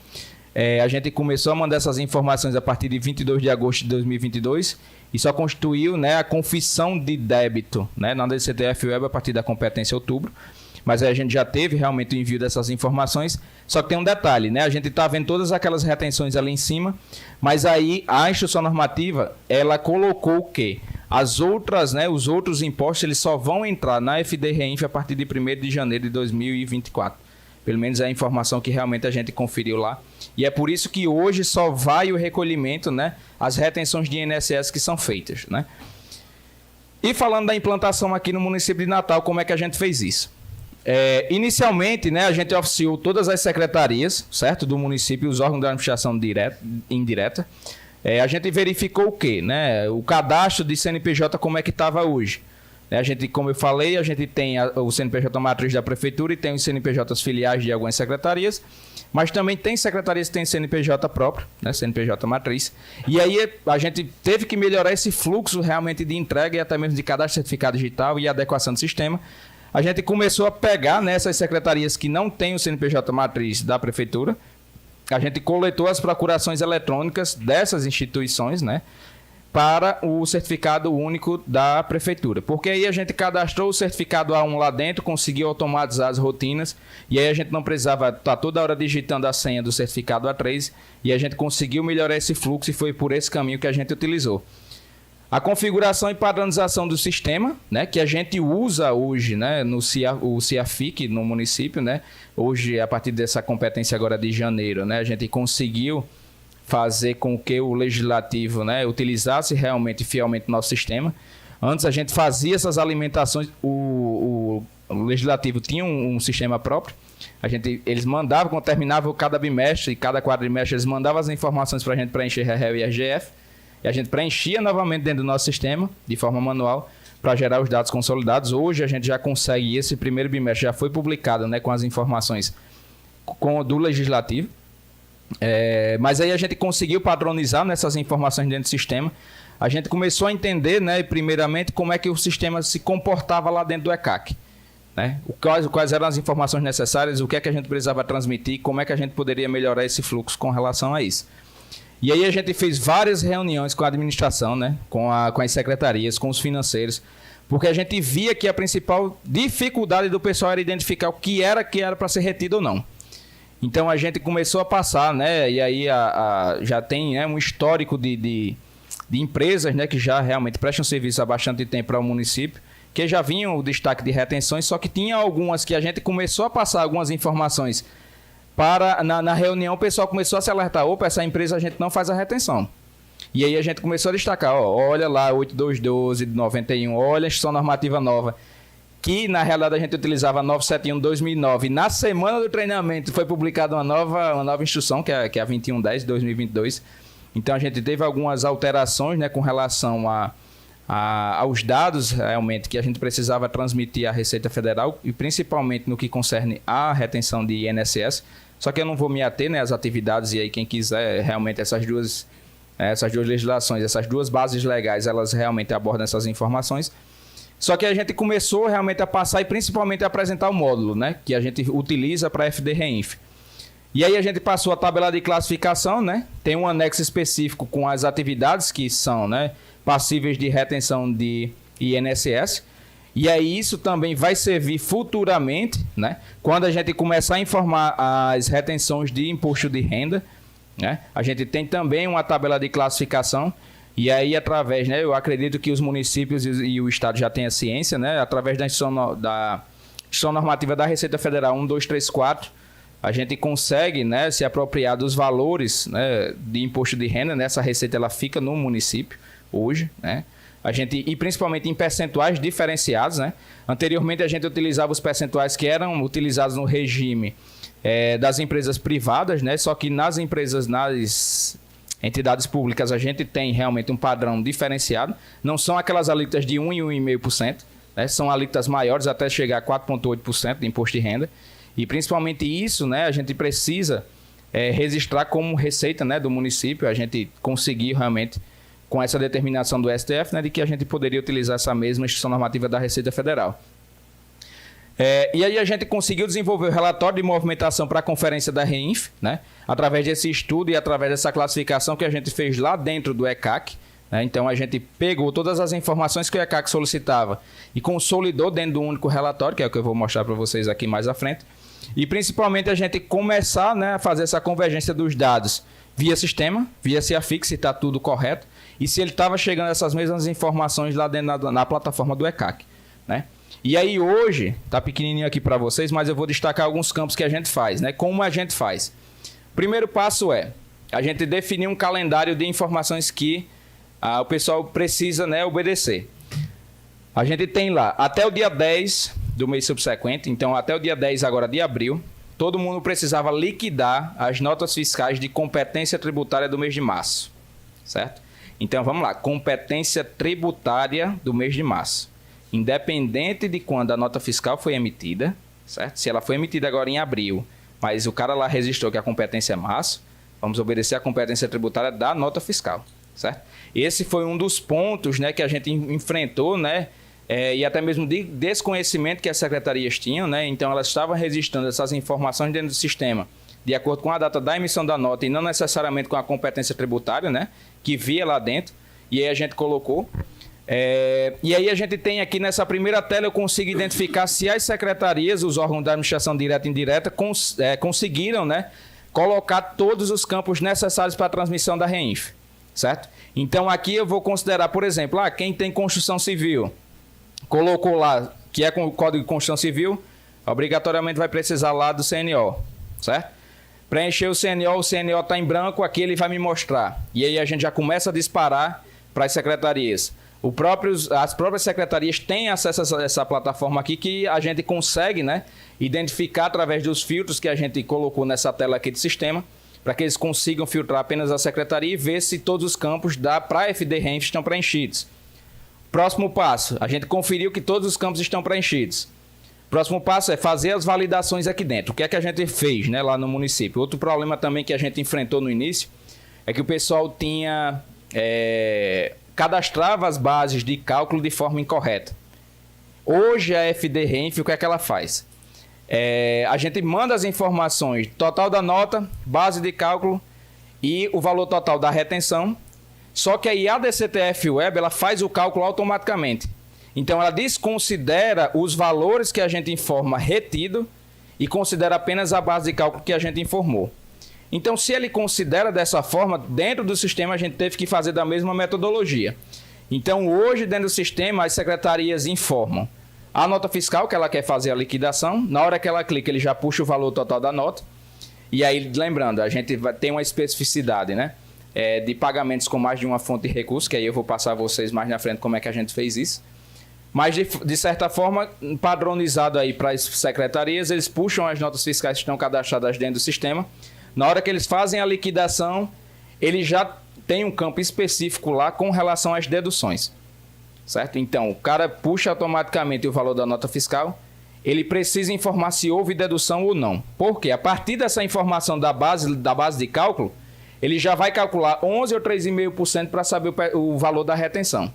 A gente começou a mandar essas informações a partir de 22 de agosto de 2022 e só constituiu, né, a confissão de débito, né, na DCTF Web a partir da competência outubro. Mas aí a gente já teve realmente o envio dessas informações. Só que tem um detalhe, né? A gente está vendo todas aquelas retenções ali em cima, mas aí a Instituição Normativa, ela colocou o quê? As outras, né, os outros impostos, eles só vão entrar na FD Reinf a partir de 1º de janeiro de 2024. Pelo menos é a informação que realmente a gente conferiu lá. E é por isso que hoje só vai o recolhimento, né, as retenções de INSS que são feitas, né? E falando da implantação aqui no município de Natal, como é que a gente fez isso? Inicialmente, né, a gente oficiou todas as secretarias, certo, do município, os órgãos da administração indireta. A gente verificou o quê? Né? O cadastro de CNPJ, como é que estava hoje. A gente, como eu falei, a gente tem o CNPJ matriz da prefeitura e tem os CNPJs filiais de algumas secretarias, mas também tem secretarias que têm CNPJ próprio, né? CNPJ matriz. E aí a gente teve que melhorar esse fluxo realmente de entrega e até mesmo de cadastro certificado digital e adequação do sistema. A gente começou a pegar nessas secretarias que não têm o CNPJ matriz da prefeitura. A gente coletou as procurações eletrônicas dessas instituições, né, para o certificado único da prefeitura. Porque aí a gente cadastrou o certificado A1 lá dentro, conseguiu automatizar as rotinas, e aí a gente não precisava estar toda hora digitando a senha do certificado A3, e a gente conseguiu melhorar esse fluxo e foi por esse caminho que a gente utilizou. A configuração e padronização do sistema, né, que a gente usa hoje, né, no o CIAFIC no município, né, hoje, a partir dessa competência agora de janeiro, né, a gente conseguiu fazer com que o legislativo, né, utilizasse realmente fielmente o nosso sistema. Antes a gente fazia essas alimentações, o legislativo tinha um sistema próprio, eles mandavam, quando terminava cada bimestre e cada quadrimestre, eles mandavam as informações para a gente preencher REL e RGF, e a gente preenchia novamente dentro do nosso sistema, de forma manual, para gerar os dados consolidados. Hoje a gente já consegue, esse primeiro bimestre já foi publicado, né, com as informações do legislativo. Mas aí a gente conseguiu padronizar nessas informações dentro do sistema. A gente começou a entender, né, primeiramente, como é que o sistema se comportava lá dentro do ECAC. Né? Quais eram as informações necessárias, o que é que a gente precisava transmitir, como é que a gente poderia melhorar esse fluxo com relação a isso. E aí a gente fez várias reuniões com a administração, né? Com as secretarias, com os financeiros, porque a gente via que a principal dificuldade do pessoal era identificar o que era para ser retido ou não. Então a gente começou a passar, né? E aí já tem, né, um histórico de empresas, né, que já realmente prestam serviço há bastante tempo para o município, que já vinha o destaque de retenções, só que tinha algumas que a gente começou a passar algumas informações na reunião, o pessoal começou a se alertar, opa, essa empresa a gente não faz a retenção. E aí a gente começou a destacar, olha lá, 8212 de 91, olha a instituição normativa nova, que na realidade a gente utilizava a 971 de 2009. E na semana do treinamento foi publicada uma nova instrução, que é a 2110 de 2022. Então a gente teve algumas alterações, né, com relação aos dados realmente que a gente precisava transmitir à Receita Federal, e principalmente no que concerne à retenção de INSS. Só que eu não vou me ater, né, às atividades, e aí quem quiser realmente essas duas legislações, essas duas bases legais, elas realmente abordam essas informações. Só que a gente começou realmente a passar e principalmente a apresentar o módulo, né, que a gente utiliza para a FD Reinf. E aí a gente passou a tabela de classificação, né, tem um anexo específico com as atividades que são, né, passíveis de retenção de INSS. E aí isso também vai servir futuramente, né, quando a gente começar a informar as retenções de imposto de renda, né, a gente tem também uma tabela de classificação. E aí, através, né, eu acredito que os municípios e o Estado já têm a ciência, né, através da instituição normativa da Receita Federal 1234, a gente consegue, né, se apropriar dos valores, né, de imposto de renda, né, essa receita ela fica no município hoje, né, e principalmente em percentuais diferenciados, né. Anteriormente a gente utilizava os percentuais que eram utilizados no regime das empresas privadas, né, só que nas entidades públicas a gente tem realmente um padrão diferenciado, não são aquelas alíquotas de 1 e 1,5%, né? São alíquotas maiores até chegar a 4,8% de imposto de renda, e principalmente isso, né, a gente precisa registrar como receita, né, do município, a gente conseguir realmente, com essa determinação do STF, né, de que a gente poderia utilizar essa mesma instituição normativa da Receita Federal. E aí a gente conseguiu desenvolver o relatório de movimentação para a conferência da Reinf, né, através desse estudo e através dessa classificação que a gente fez lá dentro do ECAC. Né, então a gente pegou todas as informações que o ECAC solicitava e consolidou dentro de um único relatório, que é o que eu vou mostrar para vocês aqui mais à frente. E principalmente a gente começar, né, a fazer essa convergência dos dados via sistema, via CIAFIX, se está tudo correto, e se ele estava chegando essas mesmas informações lá dentro na plataforma do ECAC, né? E aí hoje, tá pequenininho aqui para vocês, mas eu vou destacar alguns campos que a gente faz, né? Como a gente faz? Primeiro passo é a gente definir um calendário de informações que o pessoal precisa, né, obedecer. A gente tem lá até o dia 10 do mês subsequente, então até o dia 10 agora de abril, todo mundo precisava liquidar as notas fiscais de competência tributária do mês de março, certo? Então vamos lá, competência tributária do mês de março. Independente de quando a nota fiscal foi emitida, certo? Se ela foi emitida agora em abril, mas o cara lá registrou que a competência é março, vamos obedecer a competência tributária da nota fiscal, certo? Esse foi um dos pontos, né, que a gente enfrentou, né, e até mesmo de desconhecimento que as secretarias tinham, né? Então elas estavam registrando essas informações dentro do sistema de acordo com a data da emissão da nota e não necessariamente com a competência tributária, né, que via lá dentro, e aí a gente colocou. E aí a gente tem aqui nessa primeira tela, eu consigo identificar se as secretarias, os órgãos da administração direta e indireta conseguiram, né, colocar todos os campos necessários para a transmissão da Reinf, certo? Então aqui eu vou considerar, por exemplo, quem tem construção civil, colocou lá, que é com o Código de Construção Civil, obrigatoriamente vai precisar lá do CNO, certo? Preencher o CNO está em branco, aqui ele vai me mostrar. E aí a gente já começa a disparar para as secretarias. As próprias secretarias têm acesso a essa plataforma aqui que a gente consegue, né, identificar através dos filtros que a gente colocou nessa tela aqui de sistema, para que eles consigam filtrar apenas a secretaria e ver se todos os campos para a FD Reinf estão preenchidos. Próximo passo, a gente conferiu que todos os campos estão preenchidos. Próximo passo é fazer as validações aqui dentro. O que é que a gente fez, né, lá no município? Outro problema também que a gente enfrentou no início é que o pessoal tinha... cadastrava as bases de cálculo de forma incorreta. Hoje a FD Reinf, o que é que ela faz? A gente manda as informações, total da nota, base de cálculo e o valor total da retenção, só que aí a DCTF Web ela faz o cálculo automaticamente. Então ela desconsidera os valores que a gente informa retido e considera apenas a base de cálculo que a gente informou. Então, se ele considera dessa forma, dentro do sistema a gente teve que fazer da mesma metodologia. Então, hoje, dentro do sistema, as secretarias informam a nota fiscal que ela quer fazer a liquidação. Na hora que ela clica, ele já puxa o valor total da nota. E aí, lembrando, a gente tem uma especificidade, né? De pagamentos com mais de uma fonte de recurso, que aí eu vou passar a vocês mais na frente como é que a gente fez isso. Mas, de certa forma, padronizado aí para as secretarias, eles puxam as notas fiscais que estão cadastradas dentro do sistema. Na hora que eles fazem a liquidação, ele já tem um campo específico lá com relação às deduções. Certo? Então, o cara puxa automaticamente o valor da nota fiscal, ele precisa informar se houve dedução ou não. Por quê? A partir dessa informação da base de cálculo, ele já vai calcular 11 ou 3,5% para saber o valor da retenção.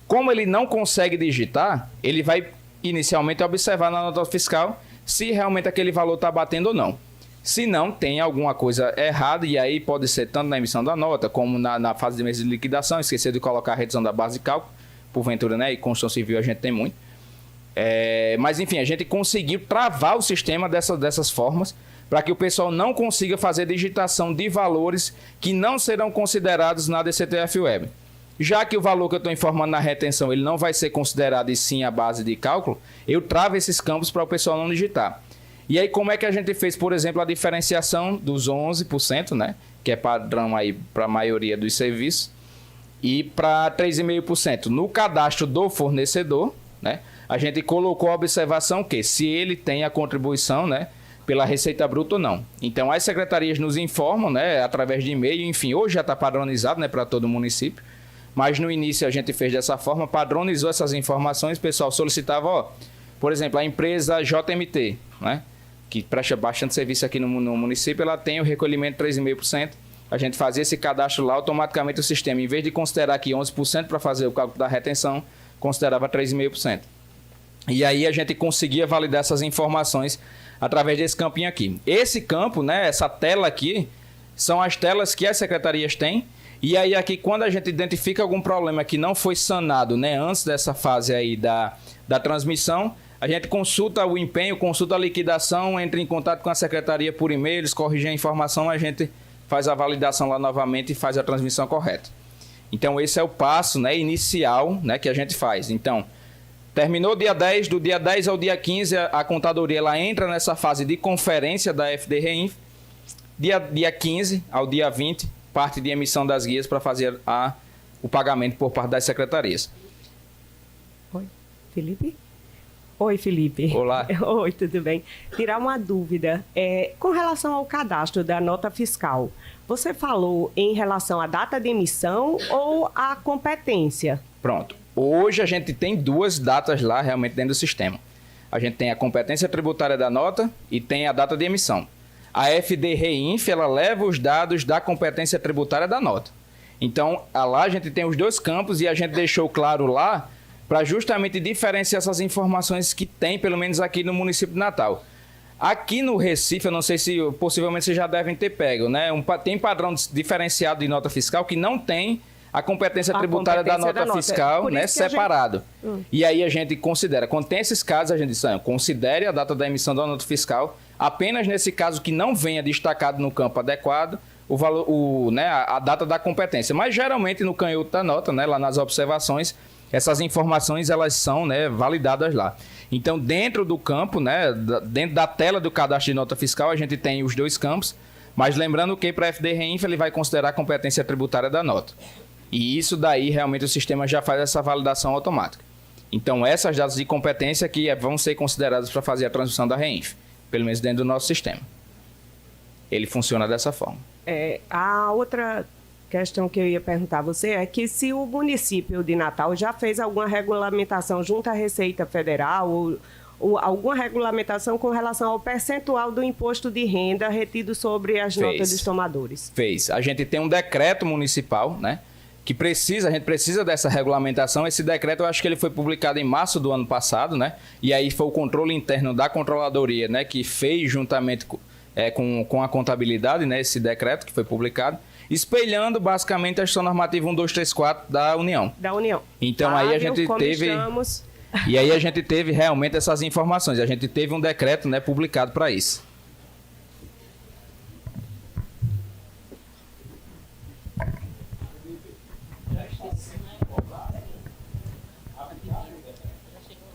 Como ele não consegue digitar, ele vai inicialmente observar na nota fiscal se realmente aquele valor está batendo ou não. Se não, tem alguma coisa errada, e aí pode ser tanto na emissão da nota, como na fase de mês de liquidação, esquecer de colocar a redução da base de cálculo, porventura, né? E construção civil a gente tem muito. Mas, enfim, a gente conseguiu travar o sistema dessas formas, para que o pessoal não consiga fazer digitação de valores que não serão considerados na DCTF Web. Já que o valor que eu estou informando na retenção ele não vai ser considerado e sim a base de cálculo, eu travo esses campos para o pessoal não digitar. E aí como é que a gente fez, por exemplo, a diferenciação dos 11%, né, que é padrão aí para a maioria dos serviços, e para 3,5%? No cadastro do fornecedor, né, a gente colocou a observação que se ele tem a contribuição, né, pela Receita Bruta ou não. Então as secretarias nos informam, né, através de e-mail, enfim, hoje já está padronizado, né, para todo o município. Mas no início a gente fez dessa forma, padronizou essas informações, o pessoal solicitava, por exemplo, a empresa JMT, né, que presta bastante serviço aqui no município, ela tem o recolhimento de 3,5%. A gente fazia esse cadastro lá, automaticamente o sistema, em vez de considerar aqui 11% para fazer o cálculo da retenção, considerava 3,5%. E aí a gente conseguia validar essas informações através desse campinho aqui. Esse campo, né, essa tela aqui, são as telas que as secretarias têm. E aí aqui, quando a gente identifica algum problema que não foi sanado, né, antes dessa fase aí da transmissão, a gente consulta o empenho, consulta a liquidação, entra em contato com a secretaria por e-mail, eles corrigem a informação, a gente faz a validação lá novamente e faz a transmissão correta. Então esse é o passo, né, inicial, né, que a gente faz. Então, terminou dia 10, do dia 10 ao dia 15, a contadoria ela entra nessa fase de conferência da FD Reinf. Dia 15 ao dia 20, parte de emissão das guias para fazer o pagamento por parte das secretarias. Oi, Felipe? Oi, Felipe. Olá. Oi, tudo bem? Tirar uma dúvida. Com relação ao cadastro da nota fiscal, você falou em relação à data de emissão ou à competência? Pronto. Hoje a gente tem duas datas lá realmente dentro do sistema. A gente tem a competência tributária da nota e tem a data de emissão. A FD Reinf, ela leva os dados da competência tributária da nota. Então, lá a gente tem os dois campos e a gente deixou claro lá para justamente diferenciar essas informações que tem, pelo menos aqui no município de Natal. Aqui no Recife, eu não sei se possivelmente vocês já devem ter pego, né? Tem padrão diferenciado de nota fiscal que não tem a competência tributária da nota fiscal, né, separado. E aí a gente considera, quando tem esses casos, a gente diz, considere a data da emissão da nota fiscal, apenas nesse caso que não venha destacado no campo adequado, o valor, né, a data da competência. Mas geralmente no canhoto da nota, né, lá nas observações, essas informações elas são, né, validadas lá. Então, dentro do campo, né, dentro da tela do cadastro de nota fiscal, a gente tem os dois campos, mas lembrando que para a FD Reinf ele vai considerar a competência tributária da nota. E isso daí, realmente, o sistema já faz essa validação automática. Então, essas datas de competência que vão ser consideradas para fazer a transmissão da Reinf, pelo menos dentro do nosso sistema. Ele funciona dessa forma. A outra questão que eu ia perguntar a você é que se o município de Natal já fez alguma regulamentação junto à Receita Federal ou alguma regulamentação com relação ao percentual do imposto de renda retido sobre as notas dos tomadores. Fez. A gente tem um decreto municipal, né? Que a gente precisa dessa regulamentação. Esse decreto, eu acho que ele foi publicado em março do ano passado, né? E aí foi o controle interno da controladoria, né? Que fez juntamente com a contabilidade, né? Esse decreto que foi publicado, espelhando basicamente a Ação Normativa 1234 da União. Da União. Então aí a gente teve... E aí a gente teve realmente essas informações. A gente teve um decreto, né, publicado para isso.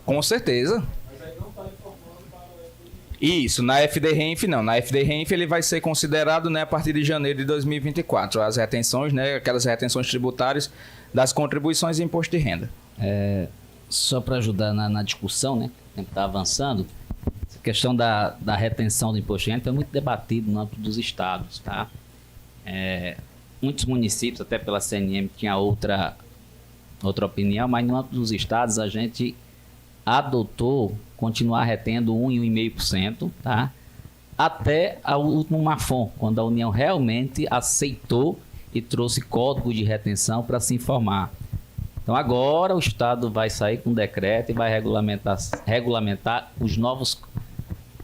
Com certeza. Isso, na FDRENF não. Na FDRENF ele vai ser considerado, né, a partir de janeiro de 2024. As retenções, né, aquelas retenções tributárias das contribuições e imposto de renda. Só para ajudar na discussão, né? O tempo está avançando. Essa questão da retenção do imposto de renda foi muito debatido no âmbito dos estados, tá? Muitos municípios, até pela CNM, tinha outra opinião, mas no âmbito dos estados a gente adotou continuar retendo 1,5%, tá? Até o último Mafon, quando a União realmente aceitou e trouxe código de retenção para se informar. Então agora o Estado vai sair com um decreto e vai regulamentar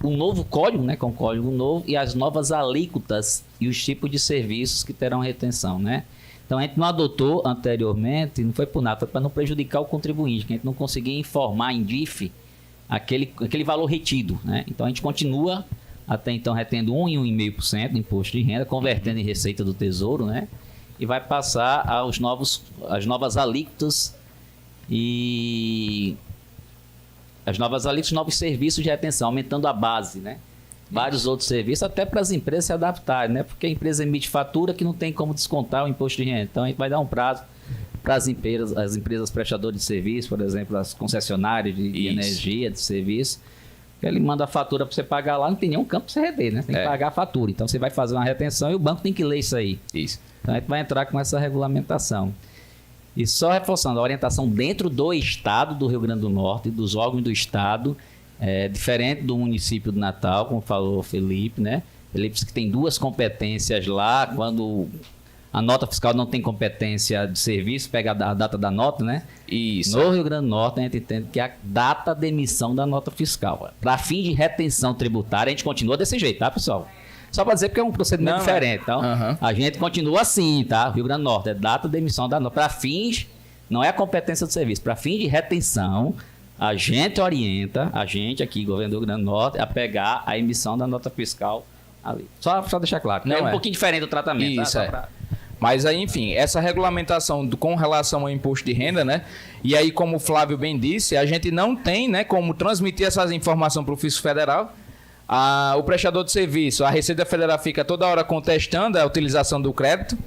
o novo código, né, com o código novo, e as novas alíquotas e os tipos de serviços que terão retenção, né? Então a gente não adotou anteriormente, não foi por nada, foi para não prejudicar o contribuinte, que a gente não conseguia informar em DIF aquele valor retido, né? Então a gente continua até então retendo 1 e 1,5% do imposto de renda, convertendo em receita do Tesouro, né? E vai passar as novas alíquotas e novos serviços de retenção, aumentando a base, né? Vários outros serviços, até para as empresas se adaptarem, né? Porque a empresa emite fatura que não tem como descontar o imposto de renda. Então a gente vai dar um prazo para as empresas prestadoras de serviço, por exemplo, as concessionárias de energia, de serviço. Ele manda a fatura para você pagar lá, não tem nenhum campo para você reter, né? Tem que pagar a fatura. Então você vai fazer uma retenção e o banco tem que ler isso aí. Isso. Então a gente vai entrar com essa regulamentação. E só reforçando, a orientação dentro do Estado do Rio Grande do Norte, dos órgãos do Estado, diferente do município de Natal, como falou o Felipe, né? Ele disse que tem 2 competências lá, quando a nota fiscal não tem competência de serviço, pega a data da nota, né? Isso. No Rio Grande do Norte, a gente entende que é a data de emissão da nota fiscal. Para fim de retenção tributária, a gente continua desse jeito, tá, pessoal? Só para dizer porque é um procedimento diferente. Então, a gente continua assim, tá? Rio Grande do Norte, é data de emissão da nota. Para fins, não é a competência do serviço, para fim de retenção, a gente orienta, a gente aqui, governo do Rio Grande do Norte, a pegar a emissão da nota fiscal ali. Só deixar claro, Não é um pouquinho diferente do tratamento. Isso, tá? Mas aí, enfim, essa regulamentação com relação ao imposto de renda, né? E aí, como o Flávio bem disse, a gente não tem, né, como transmitir essas informações para o Fisco Federal. O prestador de serviço, a Receita Federal fica toda hora contestando a utilização do crédito.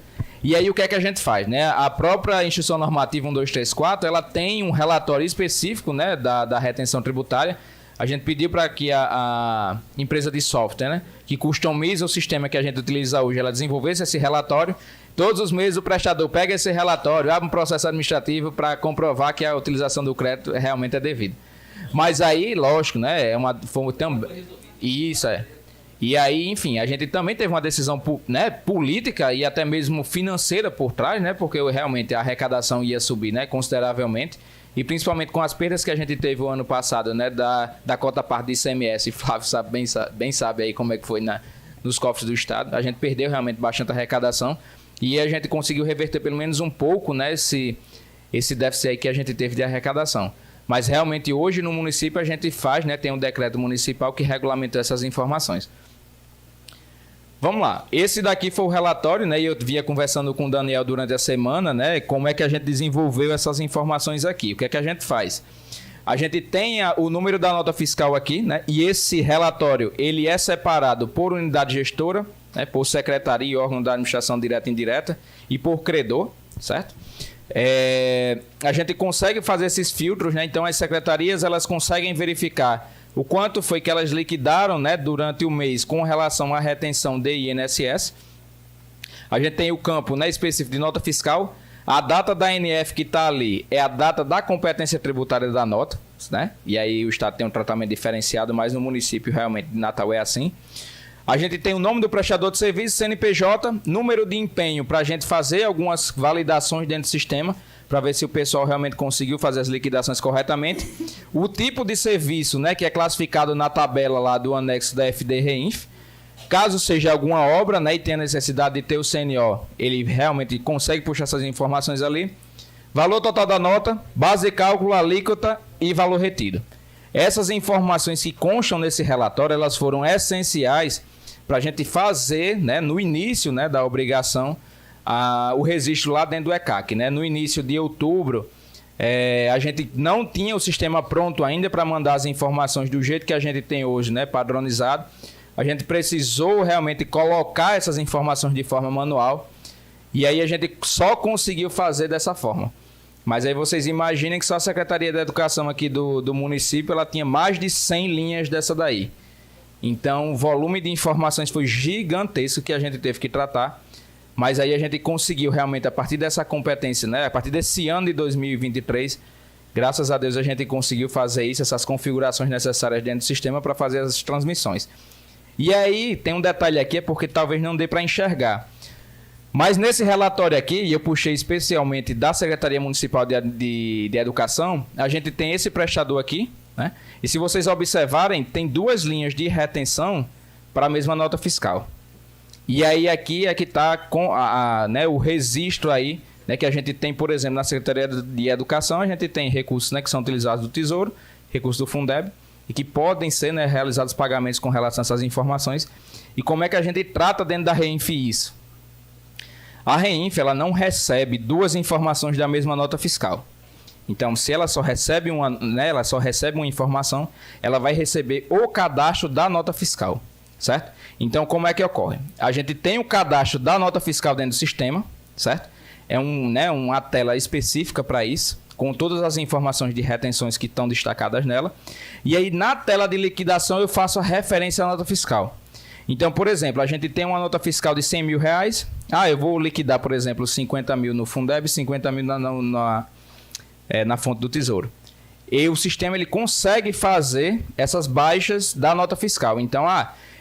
E aí o que é que a gente faz, né? A própria Instrução Normativa 1234, ela tem um relatório específico, né, da retenção tributária. A gente pediu para que a empresa de software, né, que customiza o sistema que a gente utiliza hoje, ela desenvolvesse esse relatório. Todos os meses o prestador pega esse relatório, abre um processo administrativo para comprovar que a utilização do crédito realmente é devida. Mas aí, lógico, né, Isso é. E aí, enfim, a gente também teve uma decisão, né, política e até mesmo financeira por trás, né, porque realmente a arrecadação ia subir, né, consideravelmente. E principalmente com as perdas que a gente teve o ano passado, né, da cota parte de ICMS. E Flávio bem sabe aí como é que foi nos cofres do Estado. A gente perdeu realmente bastante arrecadação. E a gente conseguiu reverter pelo menos um pouco, né, esse déficit aí que a gente teve de arrecadação. Mas realmente hoje no município a gente faz, né, tem um decreto municipal que regulamenta essas informações. Vamos lá. Esse daqui foi o relatório, né, e eu vinha conversando com o Daniel durante a semana, né, como é que a gente desenvolveu essas informações aqui. O que é que a gente faz? A gente tem o número da nota fiscal aqui, né, e esse relatório ele é separado por unidade gestora, né, por secretaria e órgão da administração direta e indireta e por credor, certo? A gente consegue fazer esses filtros, né? Então as secretarias elas conseguem verificar o quanto foi que elas liquidaram, né, durante o mês com relação à retenção de INSS. A gente tem o campo, né, específico de nota fiscal. A data da ANF que está ali é a data da competência tributária da nota, né? E aí o Estado tem um tratamento diferenciado, mas no município realmente de Natal é assim. A gente tem o nome do prestador de serviço, CNPJ, número de empenho para a gente fazer algumas validações dentro do sistema, para ver se o pessoal realmente conseguiu fazer as liquidações corretamente. O tipo de serviço, né, que é classificado na tabela lá do anexo da FDRENF. Caso seja alguma obra, né, e tenha necessidade de ter o CNO, ele realmente consegue puxar essas informações ali. Valor total da nota, base de cálculo, alíquota e valor retido. Essas informações que constam nesse relatório, elas foram essenciais para a gente fazer, né, no início, né, da obrigação, o registro lá dentro do ECAC. Né? No início de outubro, A gente não tinha o sistema pronto ainda para mandar as informações do jeito que a gente tem hoje, né, padronizado. A gente precisou realmente colocar essas informações de forma manual e aí a gente só conseguiu fazer dessa forma. Mas aí vocês imaginem que só a Secretaria da Educação aqui do município ela tinha mais de 100 linhas dessa daí. Então o volume de informações foi gigantesco que a gente teve que tratar. Mas aí a gente conseguiu realmente, a partir dessa competência, né? A partir desse ano de 2023, graças a Deus a gente conseguiu fazer isso, essas configurações necessárias dentro do sistema para fazer as transmissões. E aí tem um detalhe aqui, é porque talvez não dê para enxergar. Mas nesse relatório aqui, e eu puxei especialmente da Secretaria Municipal de Educação, a gente tem esse prestador aqui, né? E se vocês observarem, tem 2 linhas de retenção para a mesma nota fiscal. E aí aqui é que está com né, o registro aí, né, que a gente tem, por exemplo, na Secretaria de Educação, a gente tem recursos, né, que são utilizados do Tesouro, recursos do Fundeb, e que podem ser, né, realizados pagamentos com relação a essas informações. E como é que a gente trata dentro da REINF isso? A REINF ela não recebe 2 informações da mesma nota fiscal. Então, se ela só recebe uma informação, ela vai receber o cadastro da nota fiscal, certo? Então, como é que ocorre? A gente tem o cadastro da nota fiscal dentro do sistema, certo? É uma tela específica para isso, com todas as informações de retenções que estão destacadas nela. E aí, na tela de liquidação, eu faço a referência à nota fiscal. Então, por exemplo, a gente tem uma nota fiscal de R$100 mil. Eu vou liquidar, por exemplo, 50 mil no Fundeb e 50 mil na fonte do Tesouro. E o sistema ele consegue fazer essas baixas da nota fiscal. Então,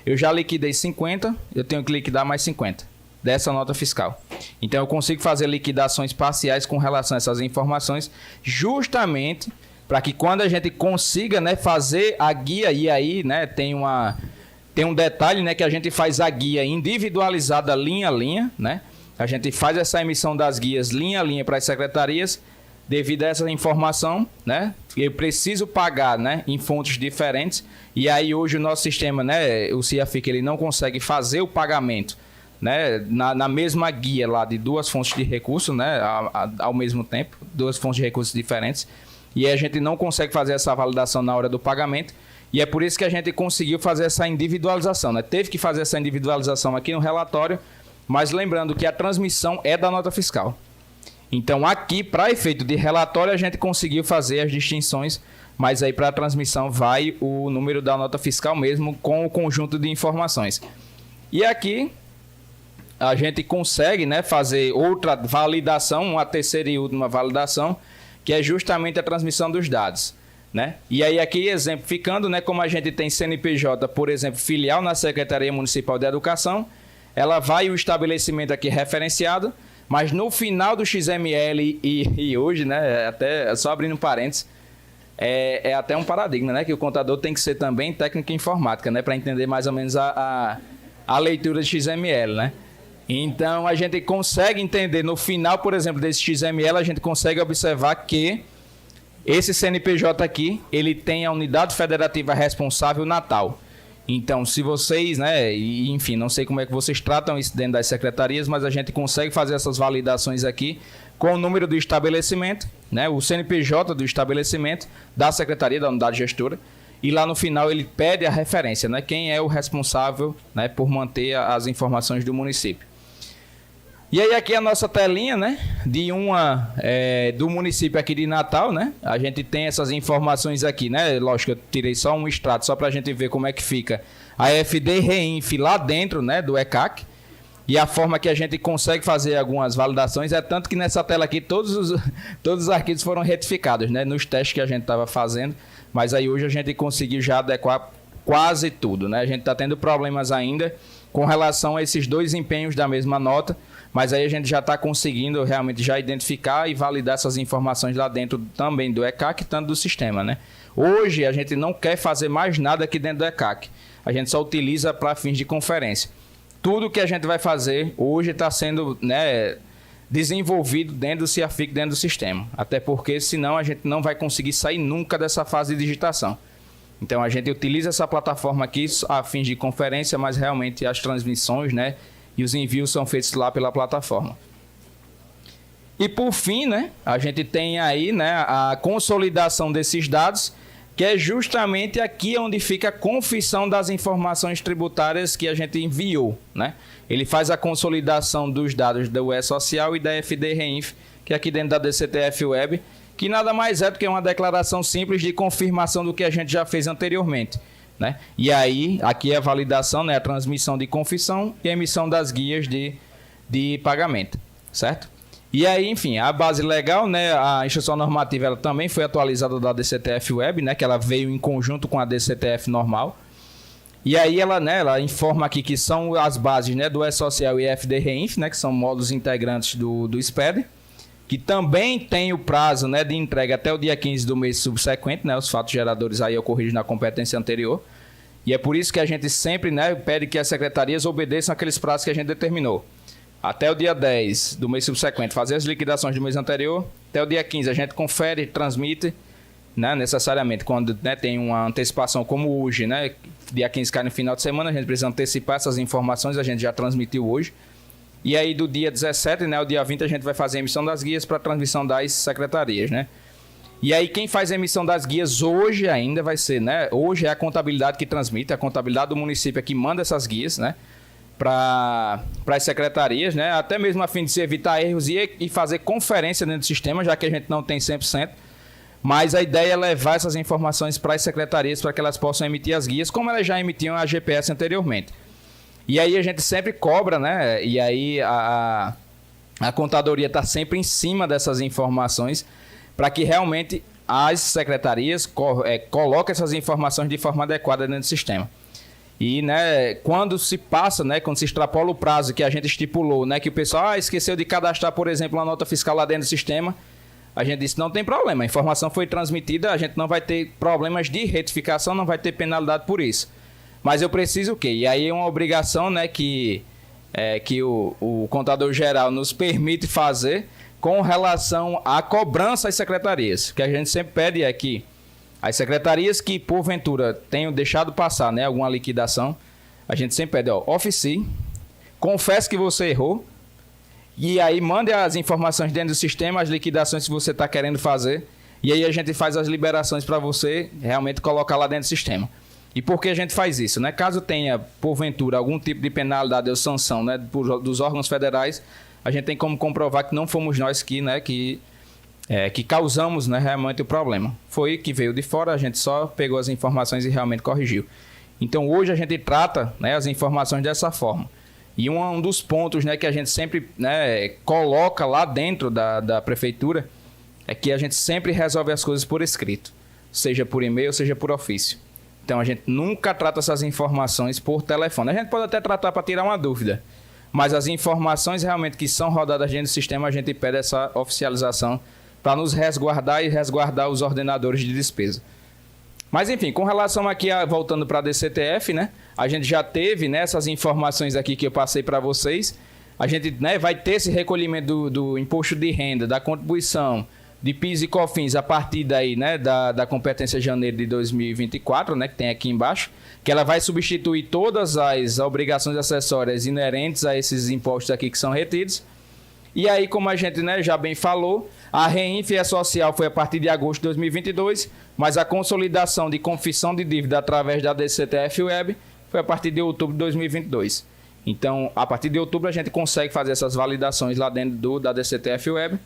eu já liquidei 50, eu tenho que liquidar mais 50 dessa nota fiscal. Então, eu consigo fazer liquidações parciais com relação a essas informações, justamente para que quando a gente consiga, né, fazer a guia, e aí, né, tem um detalhe, né, que a gente faz a guia individualizada linha a linha, né? A gente faz essa emissão das guias linha a linha para as secretarias, devido a essa informação, né? Eu preciso pagar, né, em fontes diferentes. E aí hoje o nosso sistema, né, o CIAFIC, ele não consegue fazer o pagamento, né, na mesma guia lá de 2 fontes de recurso, né, ao mesmo tempo, 2 fontes de recursos diferentes. E aí a gente não consegue fazer essa validação na hora do pagamento. E é por isso que a gente conseguiu fazer essa individualização, né? Teve que fazer essa individualização aqui no relatório, mas lembrando que a transmissão é da nota fiscal. Então aqui, para efeito de relatório, a gente conseguiu fazer as distinções, mas aí para a transmissão vai o número da nota fiscal mesmo com o conjunto de informações. E aqui a gente consegue, né, fazer outra validação, uma terceira e última validação, que é justamente a transmissão dos dados, né? E aí aqui exemplificando, né, como a gente tem CNPJ, por exemplo, filial na Secretaria Municipal de Educação, ela vai o estabelecimento aqui referenciado, mas no final do XML e hoje, né, até só abrindo parênteses, é até um paradigma, né, que o contador tem que ser também técnico em informática, né, para entender mais ou menos a leitura de XML, né? Então a gente consegue entender no final, por exemplo, desse XML, a gente consegue observar que esse CNPJ aqui, ele tem a unidade federativa responsável Natal. Então, se vocês, né, enfim, não sei como é que vocês tratam isso dentro das secretarias, mas a gente consegue fazer essas validações aqui com o número do estabelecimento, né, o CNPJ do estabelecimento, da secretaria, da unidade gestora, e lá no final ele pede a referência, né, quem é o responsável, né, por manter as informações do município. E aí aqui a nossa telinha, né, do município aqui de Natal, né, a gente tem essas informações aqui, né, lógico, eu tirei só um extrato, só para a gente ver como é que fica a FD REINF lá dentro, né, do ECAC, e a forma que a gente consegue fazer algumas validações, é tanto que nessa tela aqui todos os arquivos foram retificados, né, nos testes que a gente estava fazendo, mas aí hoje a gente conseguiu já adequar quase tudo, né, a gente está tendo problemas ainda com relação a esses 2 empenhos da mesma nota, mas aí a gente já está conseguindo realmente já identificar e validar essas informações lá dentro também do ECAC, tanto do sistema, né? Hoje a gente não quer fazer mais nada aqui dentro do ECAC. A gente só utiliza para fins de conferência. Tudo que a gente vai fazer hoje está sendo, né, desenvolvido dentro do CIAFIC, dentro do sistema. Até porque senão a gente não vai conseguir sair nunca dessa fase de digitação. Então a gente utiliza essa plataforma aqui a fins de conferência, mas realmente as transmissões, né, e os envios são feitos lá pela plataforma. E por fim, né, a gente tem aí, né, a consolidação desses dados, que é justamente aqui onde fica a confissão das informações tributárias que a gente enviou, né? Ele faz a consolidação dos dados do E-Social e da FD-Reinf, que é aqui dentro da DCTF Web, que nada mais é do que uma declaração simples de confirmação do que a gente já fez anteriormente, né? E aí, aqui é a validação, né, a transmissão de confissão e a emissão das guias de pagamento, certo? E aí, enfim, a base legal, né, a instrução normativa, ela também foi atualizada da DCTF Web, né, que ela veio em conjunto com a DCTF normal. E aí ela, né, ela informa aqui que são as bases, né, do E-Social e FD-Reinf, né, que são módulos integrantes do SPED, que também tem o prazo, né, de entrega até o dia 15 do mês subsequente, né, os fatos geradores aí ocorridos na competência anterior. E é por isso que a gente sempre, né, pede que as secretarias obedeçam aqueles prazos que a gente determinou. Até o dia 10 do mês subsequente, fazer as liquidações do mês anterior. Até o dia 15 a gente confere, transmite, né, necessariamente. Quando, né, tem uma antecipação como hoje, né, dia 15 cai no final de semana, a gente precisa antecipar essas informações, a gente já transmitiu hoje. E aí do dia 17, né, ao dia 20, a gente vai fazer a emissão das guias para transmissão das secretarias, né? E aí quem faz a emissão das guias hoje ainda vai ser, né, hoje é a contabilidade que transmite, a contabilidade do município é que manda essas guias, né, para as secretarias, né? Até mesmo a fim de se evitar erros e fazer conferência dentro do sistema, já que a gente não tem 100%. Mas a ideia é levar essas informações para as secretarias para que elas possam emitir as guias, como elas já emitiam a GPS anteriormente. E aí a gente sempre cobra, né? E aí a contadoria está sempre em cima dessas informações para que realmente as secretarias coloquem essas informações de forma adequada dentro do sistema. E, né, quando se passa, né, quando se extrapola o prazo que a gente estipulou, né, que o pessoal esqueceu de cadastrar, por exemplo, uma nota fiscal lá dentro do sistema, a gente disse, não tem problema, a informação foi transmitida, a gente não vai ter problemas de retificação, não vai ter penalidade por isso. Mas eu preciso o quê? E aí é uma obrigação, né, que o contador geral nos permite fazer com relação à cobrança às secretarias, que a gente sempre pede é que as secretarias que, porventura, tenham deixado passar, né, alguma liquidação, a gente sempre pede, oficie, confesse que você errou, e aí mande as informações dentro do sistema, as liquidações que você está querendo fazer, e aí a gente faz as liberações para você realmente colocar lá dentro do sistema. E por que a gente faz isso, né? Caso tenha, porventura, algum tipo de penalidade ou sanção, né, dos órgãos federais, a gente tem como comprovar que não fomos nós que causamos, né, realmente o problema. Foi que veio de fora, a gente só pegou as informações e realmente corrigiu. Então hoje a gente trata, né, as informações dessa forma. E um dos pontos, né, que a gente sempre, né, coloca lá dentro da prefeitura é que a gente sempre resolve as coisas por escrito, seja por e-mail, seja por ofício. Então a gente nunca trata essas informações por telefone. A gente pode até tratar para tirar uma dúvida, mas as informações realmente que são rodadas dentro do sistema, a gente pede essa oficialização para nos resguardar e resguardar os ordenadores de despesa. Mas enfim, com relação aqui, voltando para a DCTF, né, a gente já teve, né, essas informações aqui que eu passei para vocês. A gente, né, vai ter esse recolhimento do imposto de renda, da contribuição, de PIS e COFINS a partir daí, né, da competência de janeiro de 2024, né, que tem aqui embaixo, que ela vai substituir todas as obrigações acessórias inerentes a esses impostos aqui que são retidos. E aí, como a gente, né, já bem falou, a Reinf e a Social foi a partir de agosto de 2022, mas a consolidação de confissão de dívida através da DCTF Web foi a partir de outubro de 2022. Então, a partir de outubro, a gente consegue fazer essas validações lá dentro da DCTF Web.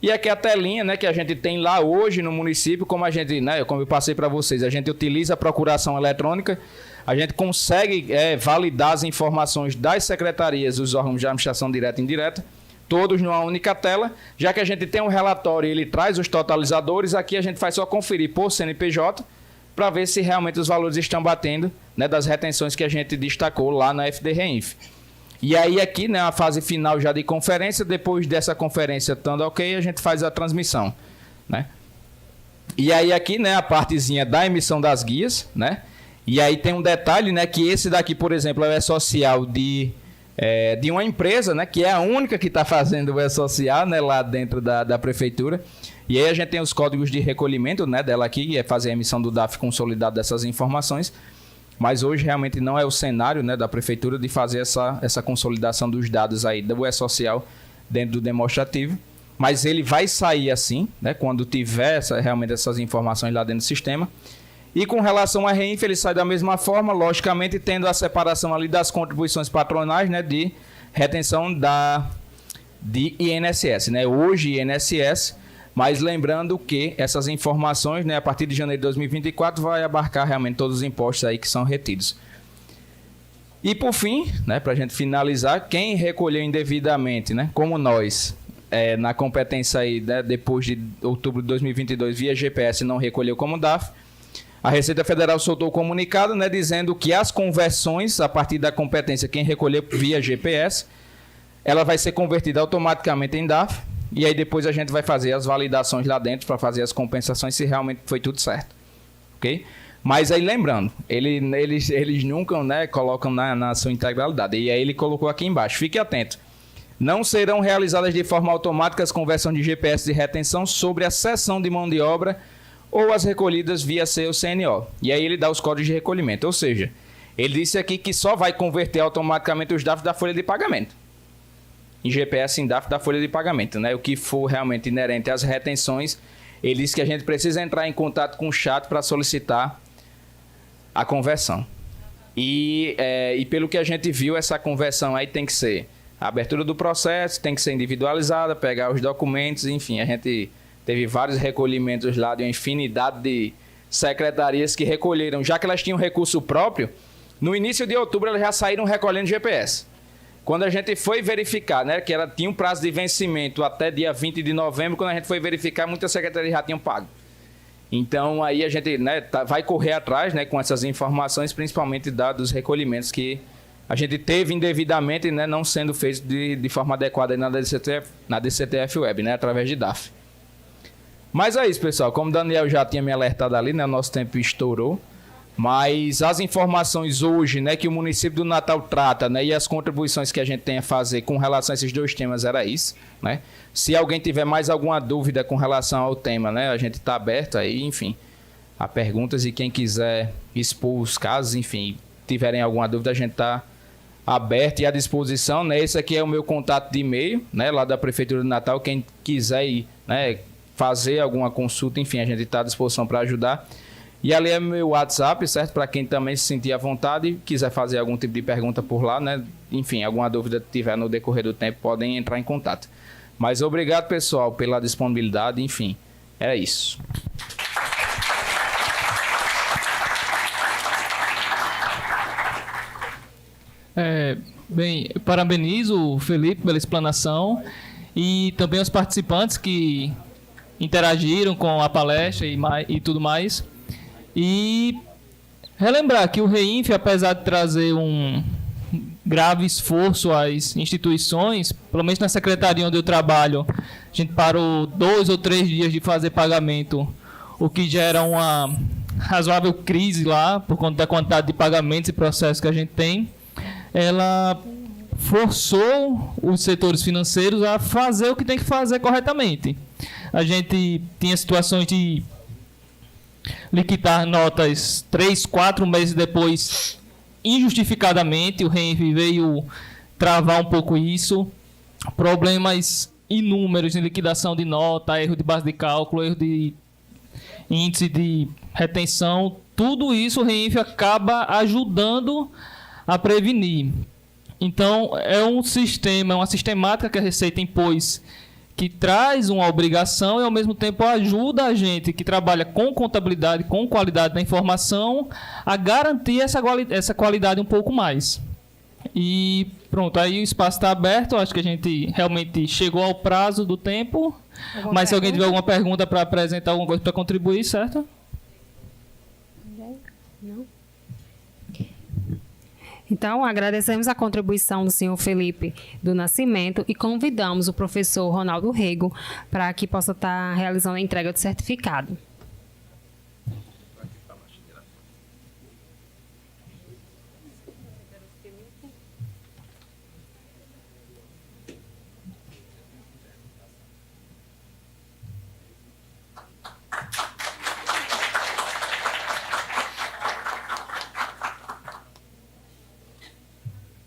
E aqui a telinha, né, que a gente tem lá hoje no município, como a gente, né, como eu passei para vocês, a gente utiliza a procuração eletrônica, a gente consegue validar as informações das secretarias, dos órgãos de administração direta e indireta, todos numa única tela. Já que a gente tem um relatório e ele traz os totalizadores, aqui a gente faz só conferir por CNPJ para ver se realmente os valores estão batendo, né, das retenções que a gente destacou lá na FD-Reinf. E aí aqui, né, a fase final já de conferência, depois dessa conferência estando ok, a gente faz a transmissão, né? E aí aqui, né, a partezinha da emissão das guias, né? E aí tem um detalhe, né, que esse daqui, por exemplo, é o E-Social de uma empresa, né, que é a única que está fazendo o E-Social, né, lá dentro da prefeitura. E aí a gente tem os códigos de recolhimento, né, dela aqui, é fazer a emissão do DAF consolidado dessas informações. Mas hoje realmente não é o cenário, né, da prefeitura de fazer essa consolidação dos dados aí do E-Social dentro do demonstrativo. mas ele vai sair assim, né, quando tiver realmente essas informações lá dentro do sistema. E com relação à REINF, ele sai da mesma forma, logicamente tendo a separação ali das contribuições patronais, né, de retenção de INSS, né, hoje INSS, mas lembrando que essas informações, né, a partir de janeiro de 2024, vai abarcar realmente todos os impostos aí que são retidos. E por fim, né, para a gente finalizar, quem recolheu indevidamente, né, como nós, na competência aí, né, depois de outubro de 2022, via GPS, não recolheu como DAF, a Receita Federal soltou o comunicado, né, dizendo que as conversões, a partir da competência, quem recolheu via GPS, ela vai ser convertida automaticamente em DAF, e aí depois a gente vai fazer as validações lá dentro para fazer as compensações se realmente foi tudo certo. Ok? Mas aí lembrando, eles nunca, né, colocam na sua integralidade. E aí ele colocou aqui embaixo, fique atento. Não serão realizadas de forma automática as conversões de GPS de retenção sobre a cessão de mão de obra ou as recolhidas via seu CNO. E aí ele dá os códigos de recolhimento. Ou seja, ele disse aqui que só vai converter automaticamente os DAF da folha de pagamento. Em GPS em DAF da folha de pagamento, né? O que for realmente inerente às retenções, ele disse que a gente precisa entrar em contato com o chat para solicitar a conversão. E pelo que a gente viu, essa conversão aí tem que ser a abertura do processo, tem que ser individualizada, pegar os documentos, enfim, a gente teve vários recolhimentos lá de uma infinidade de secretarias que recolheram, já que elas tinham recurso próprio, no início de outubro elas já saíram recolhendo GPS. Quando a gente foi verificar, né, que tinha um prazo de vencimento até dia 20 de novembro, quando a gente foi verificar, muitas secretarias já tinham pago. Então, aí a gente, né, vai correr atrás, né, com essas informações, principalmente dos recolhimentos que a gente teve indevidamente, né, não sendo feitos de forma adequada na DCTF Web, né, através de DAF. Mas é isso, pessoal. Como o Daniel já tinha me alertado ali, né, nosso tempo estourou. Mas as informações hoje, né, que o município do Natal trata, né, e as contribuições que a gente tem a fazer com relação a esses dois temas era isso, né? Se alguém tiver mais alguma dúvida com relação ao tema, né, a gente está aberto aí, enfim, a perguntas, e quem quiser expor os casos, enfim, tiverem alguma dúvida, a gente está aberto e à disposição, né? Esse aqui é o meu contato de e-mail, né, lá da Prefeitura do Natal. Quem quiser ir, né, fazer alguma consulta, enfim, a gente está à disposição para ajudar. E ali é meu WhatsApp, certo? Para quem também se sentir à vontade e quiser fazer algum tipo de pergunta por lá, né? Enfim, alguma dúvida que tiver no decorrer do tempo, podem entrar em contato. Mas obrigado, pessoal, pela disponibilidade, enfim, é isso. Bem, parabenizo o Felipe pela explanação e também os participantes que interagiram com a palestra e tudo mais. E relembrar que o REINF, apesar de trazer um grave esforço às instituições, pelo menos na secretaria onde eu trabalho, a gente parou 2 ou 3 dias de fazer pagamento, o que gera uma razoável crise lá, por conta da quantidade de pagamentos e processos que a gente tem. Ela forçou os setores financeiros a fazer o que tem que fazer corretamente. A gente tinha situações de liquidar notas 3, 4 meses depois, injustificadamente. O REINF veio travar um pouco isso. Problemas inúmeros em liquidação de nota, erro de base de cálculo, erro de índice de retenção. Tudo isso o REINF acaba ajudando a prevenir. Então, é um sistema, é uma sistemática que a Receita impôs, que traz uma obrigação e, ao mesmo tempo, ajuda a gente que trabalha com contabilidade, com qualidade da informação, a garantir essa qualidade um pouco mais. E pronto, aí o espaço está aberto. Acho que a gente realmente chegou ao prazo do tempo. Mas se alguém tiver alguma pergunta para apresentar, alguma coisa para contribuir, certo? Não? Então, agradecemos a contribuição do senhor Felipe do Nascimento e convidamos o professor Ronaldo Rego para que possa estar realizando a entrega do certificado.